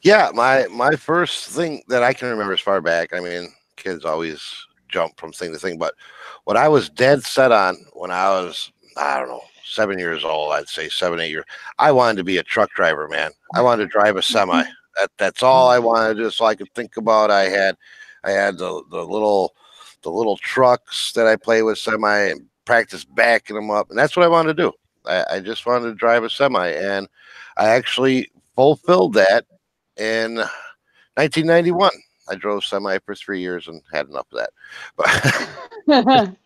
Yeah, my first thing that I can remember as far back, I mean, kids always jump from thing to thing, but what I was dead set on when I was, I don't know, 7 years old, I'd say 7, 8 years, I wanted to be a truck driver, man. I wanted to drive a semi. That's all I wanted to do, so I could think about. I had the little trucks that I play with semi and practice backing them up, and that's what I wanted to do. I just wanted to drive a semi, and I actually fulfilled that in 1991. I drove semi for 3 years and had enough of that. But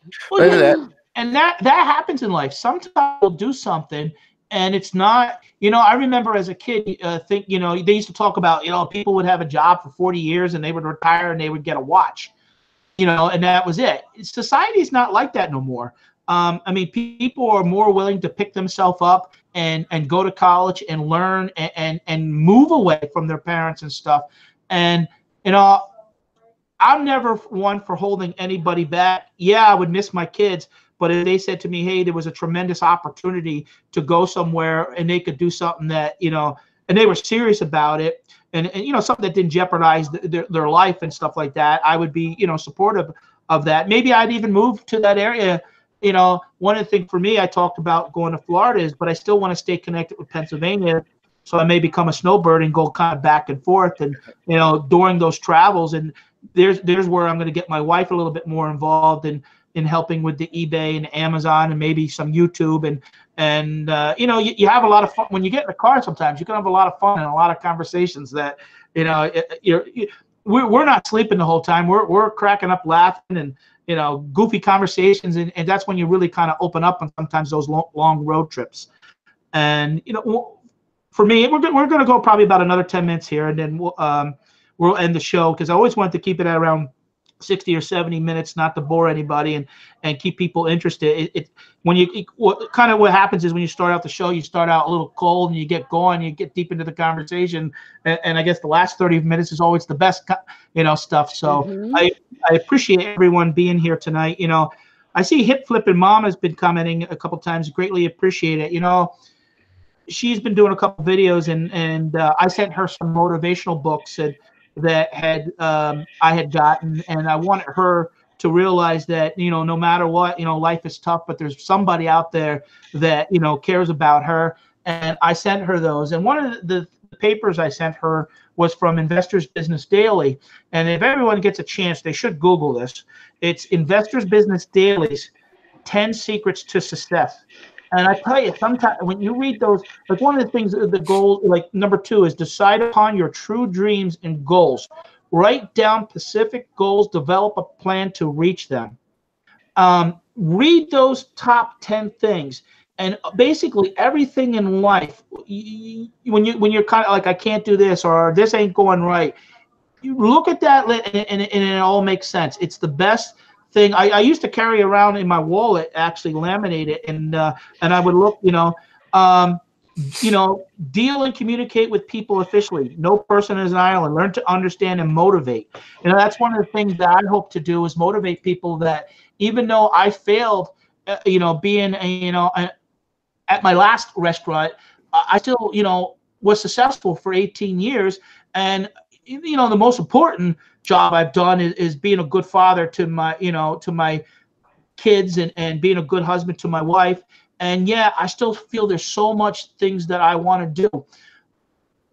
and that happens in life. Sometimes we'll do something and it's not, you know, I remember as a kid, you know, they used to talk about, you know, people would have a job for 40 years and they would retire and they would get a watch, you know, and that was it. Society's not like that no more. I mean, people are more willing to pick themselves up and go to college and learn and move away from their parents and stuff. And, you know, I'm never one for holding anybody back. Yeah, I would miss my kids, but if they said to me, hey, there was a tremendous opportunity to go somewhere and they could do something that, you know, and they were serious about it, and you know, something that didn't jeopardize their life and stuff like that, I would be, you know, supportive of that. Maybe I'd even move to that area. You know, one of the things for me, I talked about going to Florida is, but I still want to stay connected with Pennsylvania. So I may become a snowbird and go kind of back and forth, and, you know, during those travels. And there's where I'm going to get my wife a little bit more involved in helping with the eBay and Amazon and maybe some YouTube. And you know, you have a lot of fun when you get in the car. Sometimes you can have a lot of fun and a lot of conversations that, you know, we're not sleeping the whole time. We're cracking up, laughing, and, you know, goofy conversations. And that's when you really kind of open up on sometimes those long road trips. And, you know, for me, we're going to go probably about another 10 minutes here, and then we'll end the show, because I always wanted to keep it at around 60 or 70 minutes, not to bore anybody and keep people interested. What happens is when you start out the show, you start out a little cold and you get going, you get deep into the conversation, and I guess the last 30 minutes is always the best, you know, stuff. So I appreciate everyone being here tonight. You know, I see Hip Flippin' Mom has been commenting a couple times. Greatly appreciate it. You know, she's been doing a couple videos, and I sent her some motivational books that I had gotten, and I wanted her to realize that, you know, no matter what, you know, life is tough, but there's somebody out there that, you know, cares about her. And I sent her those. And one of the papers I sent her was from Investors Business Daily. And if everyone gets a chance, they should Google this. It's Investors Business Daily's 10 Secrets to Success. And I tell you, sometimes when you read those, like, one of the things, the goal, like number 2 is decide upon your true dreams and goals. Write down specific goals, develop a plan to reach them. Read those top 10 things, and basically everything in life, when you're kind of like, I can't do this, or this ain't going right, you look at that and it all makes sense. It's the best thing. I used to carry around in my wallet, actually laminated, and I would look, deal and communicate with people officially. No person is an island. Learn to understand and motivate. That's one of the things that I hope to do, is motivate people that even though I failed, being at my last restaurant, I still, was successful for 18 years. And, the most important job I've done is being a good father to my kids, and being a good husband to my wife. And yeah, I still feel there's so much things that I want to do.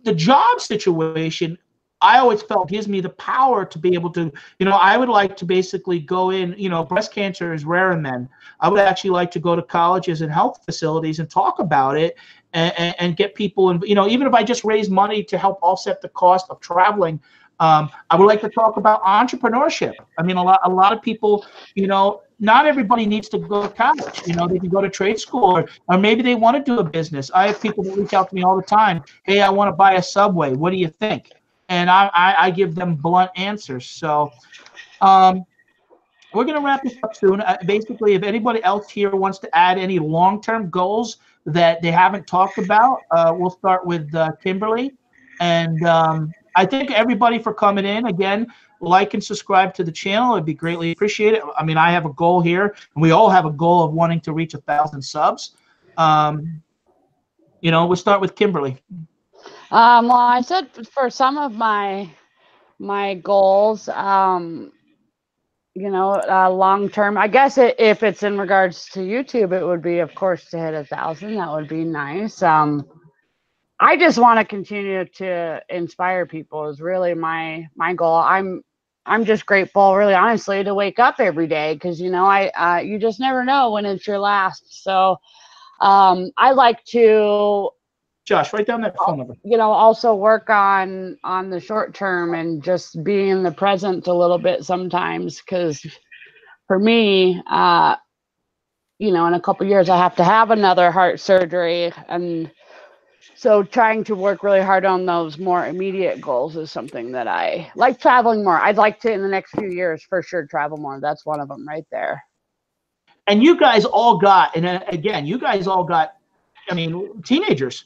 The job situation, I always felt, gives me the power to be able to, I would like to basically go in, breast cancer is rare in men. I would actually like to go to colleges and health facilities and talk about it, and get people, and even if I just raise money to help offset the cost of traveling. I would like to talk about entrepreneurship. I mean, a lot of people, not everybody needs to go to college. They can go to trade school, or maybe they want to do a business. I have people that reach out to me all the time. Hey, I want to buy a Subway. What do you think? And I give them blunt answers. So we're going to wrap this up soon. Basically, if anybody else here wants to add any long-term goals that they haven't talked about, we'll start with Kimberly. And I thank everybody for coming in. Again, like and subscribe to the channel. It'd be greatly appreciated. I mean, I have a goal here, and we all have a goal of wanting to reach 1,000 subs. We'll start with Kimberly. Well, I said for some of my goals, long term, I guess if it's in regards to YouTube, it would be, of course, to hit 1,000. That would be nice. I just want to continue to inspire people is really my goal. I'm just grateful, really honestly, to wake up every day, because you just never know when it's your last. So I like to, Josh, write down that phone number. Also work on the short term and just be in the present a little bit sometimes, because for me, in a couple of years I have to have another heart surgery, and so trying to work really hard on those more immediate goals is something that I like. Traveling more. I'd like to, in the next few years, for sure, travel more. That's one of them right there. And you guys all got, I mean, teenagers.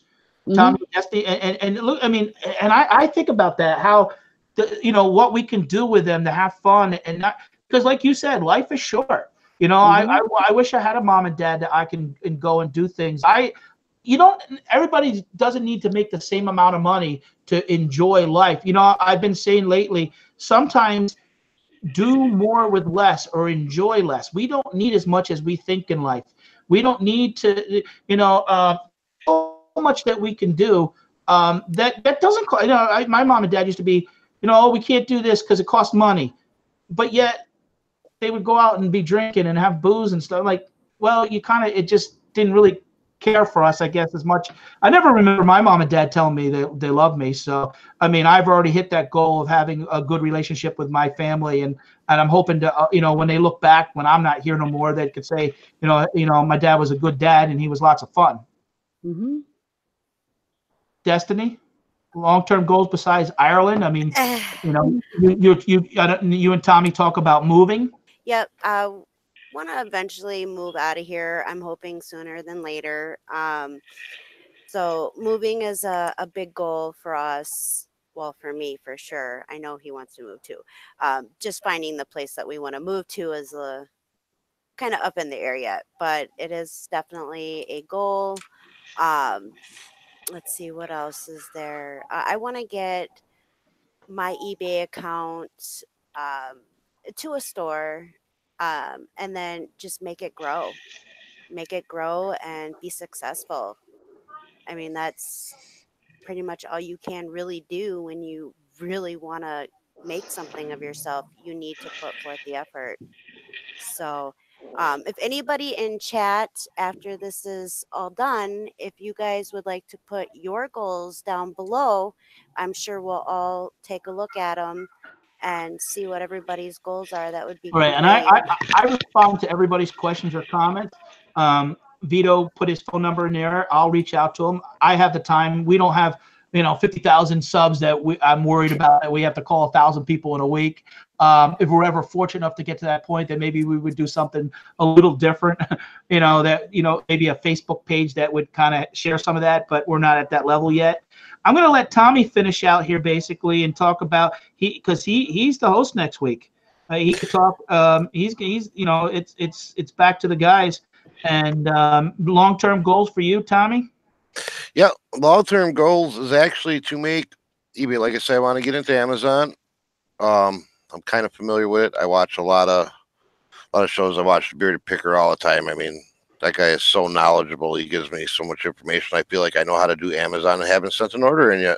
Tommy, Destiny, and look, I mean, and I think about that, how what we can do with them to have fun, and not, because like you said, life is short. I wish I had a mom and dad that I can go and do things. Everybody doesn't need to make the same amount of money to enjoy life. I've been saying lately, sometimes do more with less, or enjoy less. We don't need as much as we think in life. We don't need to, so much that we can do that doesn't cost. My mom and dad used to be, we can't do this because it costs money, but yet they would go out and be drinking and have booze and stuff. Like, well, it just didn't really care for us, I guess, as much. I never remember my mom and dad telling me they love me. So I mean, I've already hit that goal of having a good relationship with my family, and I'm hoping to when they look back, when I'm not here no more, they could say my dad was a good dad and he was lots of fun. Destiny, long-term goals besides Ireland? I mean, you and Tommy talk about moving. Yep. I want to eventually move out of here. I'm hoping sooner than later. So moving is a big goal for us. Well, for me, for sure. I know he wants to move too. Just finding the place that we want to move to is kind of up in the air yet, but it is definitely a goal. Let's see, what else is there? I want to get my eBay account to a store, and then just make it grow and be successful. I mean, that's pretty much all you can really do when you really want to make something of yourself. You need to put forth the effort. So if anybody in chat after this is all done, if you guys would like to put your goals down below, I'm sure we'll all take a look at them and see what everybody's goals are. That would be right. great. And I respond to everybody's questions or comments. Vito put his phone number in there. I'll reach out to him. I have the time. We don't have 50,000 subs that I'm worried about that we have to call 1,000 people in a week. if we're ever fortunate enough to get to that point, then maybe we would do something a little different. Maybe a Facebook page that would kind of share some of that, but we're not at that level yet. I'm going to let Tommy finish out here basically and talk about because he's the host next week. He could talk. It's back to the guys and long-term goals for you, Tommy. Yeah, long-term goals is actually to make eBay. Like I said, I want to get into Amazon. I'm kind of familiar with it. I watch a lot of shows. I watch Bearded Picker all the time. I mean, that guy is so knowledgeable. He gives me so much information. I feel like I know how to do Amazon and haven't sent an order in yet.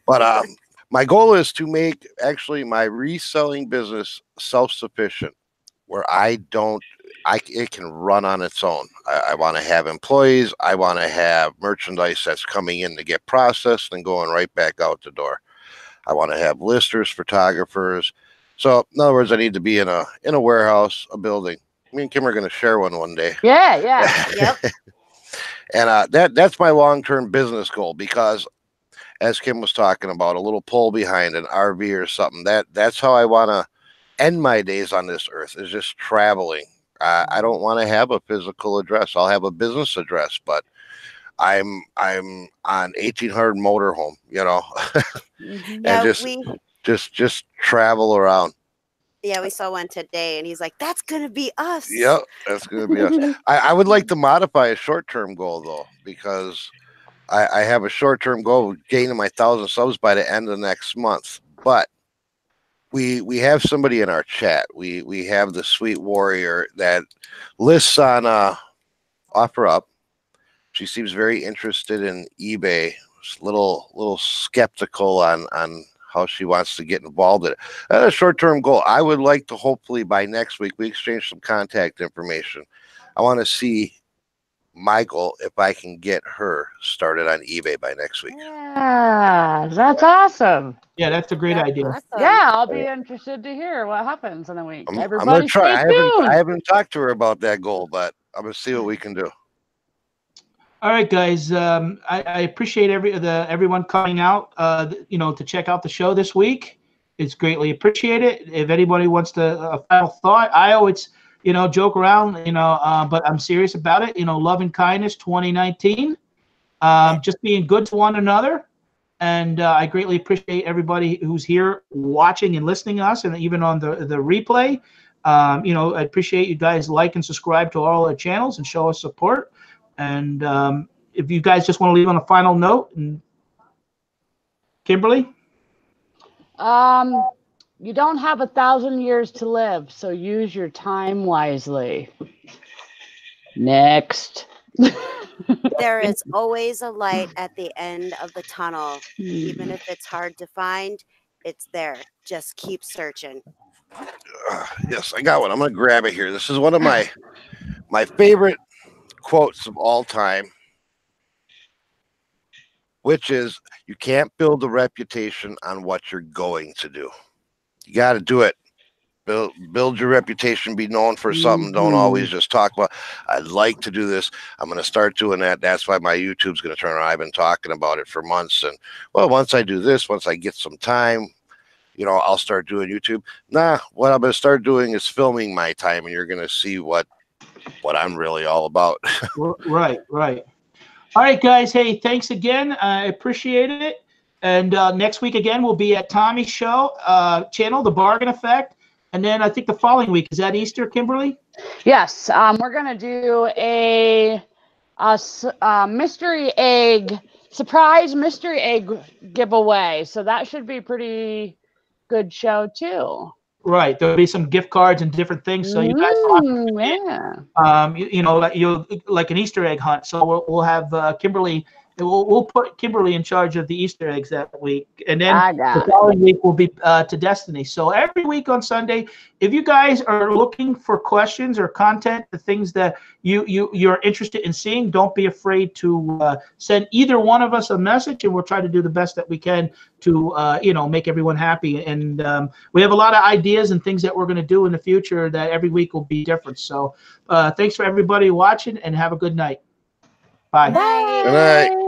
But my goal is to make actually my reselling business self-sufficient, where it can run on its own. I want to have employees. I want to have merchandise that's coming in to get processed and going right back out the door. I want to have listers, photographers. So in other words, I need to be in a warehouse, a building. Me and Kim are going to share one day. Yeah. Yep. And that's my long-term business goal, because as Kim was talking about, a little pull behind an RV or something, that's how I want to end my days on this earth, is just traveling. I don't want to have a physical address. I'll have a business address, but I'm on 1800 motorhome, Mm-hmm. and just travel around. Yeah, we saw one today, and he's like, "That's gonna be us." Yep, that's gonna be us. I would like to modify a short-term goal though, because I have a short-term goal of gaining my 1,000 subs by the end of next month. But we have somebody in our chat. We have the Sweet Warrior that lists on OfferUp. She seems very interested in eBay. Just a little skeptical on how she wants to get involved in it. That's a short-term goal. I would like to hopefully by next week we exchange some contact information. I want to see Michael if I can get her started on eBay by next week. Yeah, that's awesome. Yeah, that's a great idea. Awesome. Yeah, I'll be interested to hear what happens in a week. I'm Everybody gonna try. stay tuned. I haven't talked to her about that goal, but I'm gonna see what we can do. All right, guys. I appreciate everyone coming out, to check out the show this week. It's greatly appreciated. If anybody wants a final thought, I always, joke around, but I'm serious about it. Love and kindness 2019. Just being good to one another. And I greatly appreciate everybody who's here watching and listening to us, and even on the replay. I appreciate you guys like and subscribe to all our channels and show us support. And if you guys just want to leave on a final note, and Kimberly? You don't have 1,000 years to live, so use your time wisely. Next. There is always a light at the end of the tunnel. Even if it's hard to find, it's there. Just keep searching. Yes, I got one. I'm going to grab it here. This is one of my favorite quotes of all time, which is, you can't build a reputation on what you're going to do. You got to do it. Build your reputation, be known for something. Don't always just talk about, I'd like to do this, I'm going to start doing that. That's why my YouTube's going to turn around. I've been talking about it for months. And well, once I do this, once I get some time, I'll start doing YouTube. Nah, what I'm going to start doing is filming my time, and you're going to see what I'm really all about. Right. All right, guys. Hey, thanks again. I appreciate it. And next week again, we'll be at Tommy's show channel, The Bargain Effect. And then I think the following week, is that Easter, Kimberly? Yes, we're gonna do a mystery egg, surprise mystery egg giveaway. So that should be a pretty good show too. Right, there'll be some gift cards and different things. So you guys, like an Easter egg hunt. So we'll have Kimberly. We'll put Kimberly in charge of the Easter eggs that week, and then the following week will be to Destiny. So every week on Sunday, if you guys are looking for questions or content, the things that you're interested in seeing, don't be afraid to send either one of us a message, and we'll try to do the best that we can to make everyone happy. And we have a lot of ideas and things that we're going to do in the future that every week will be different. So thanks for everybody watching, and have a good night. Bye. Bye. Good night.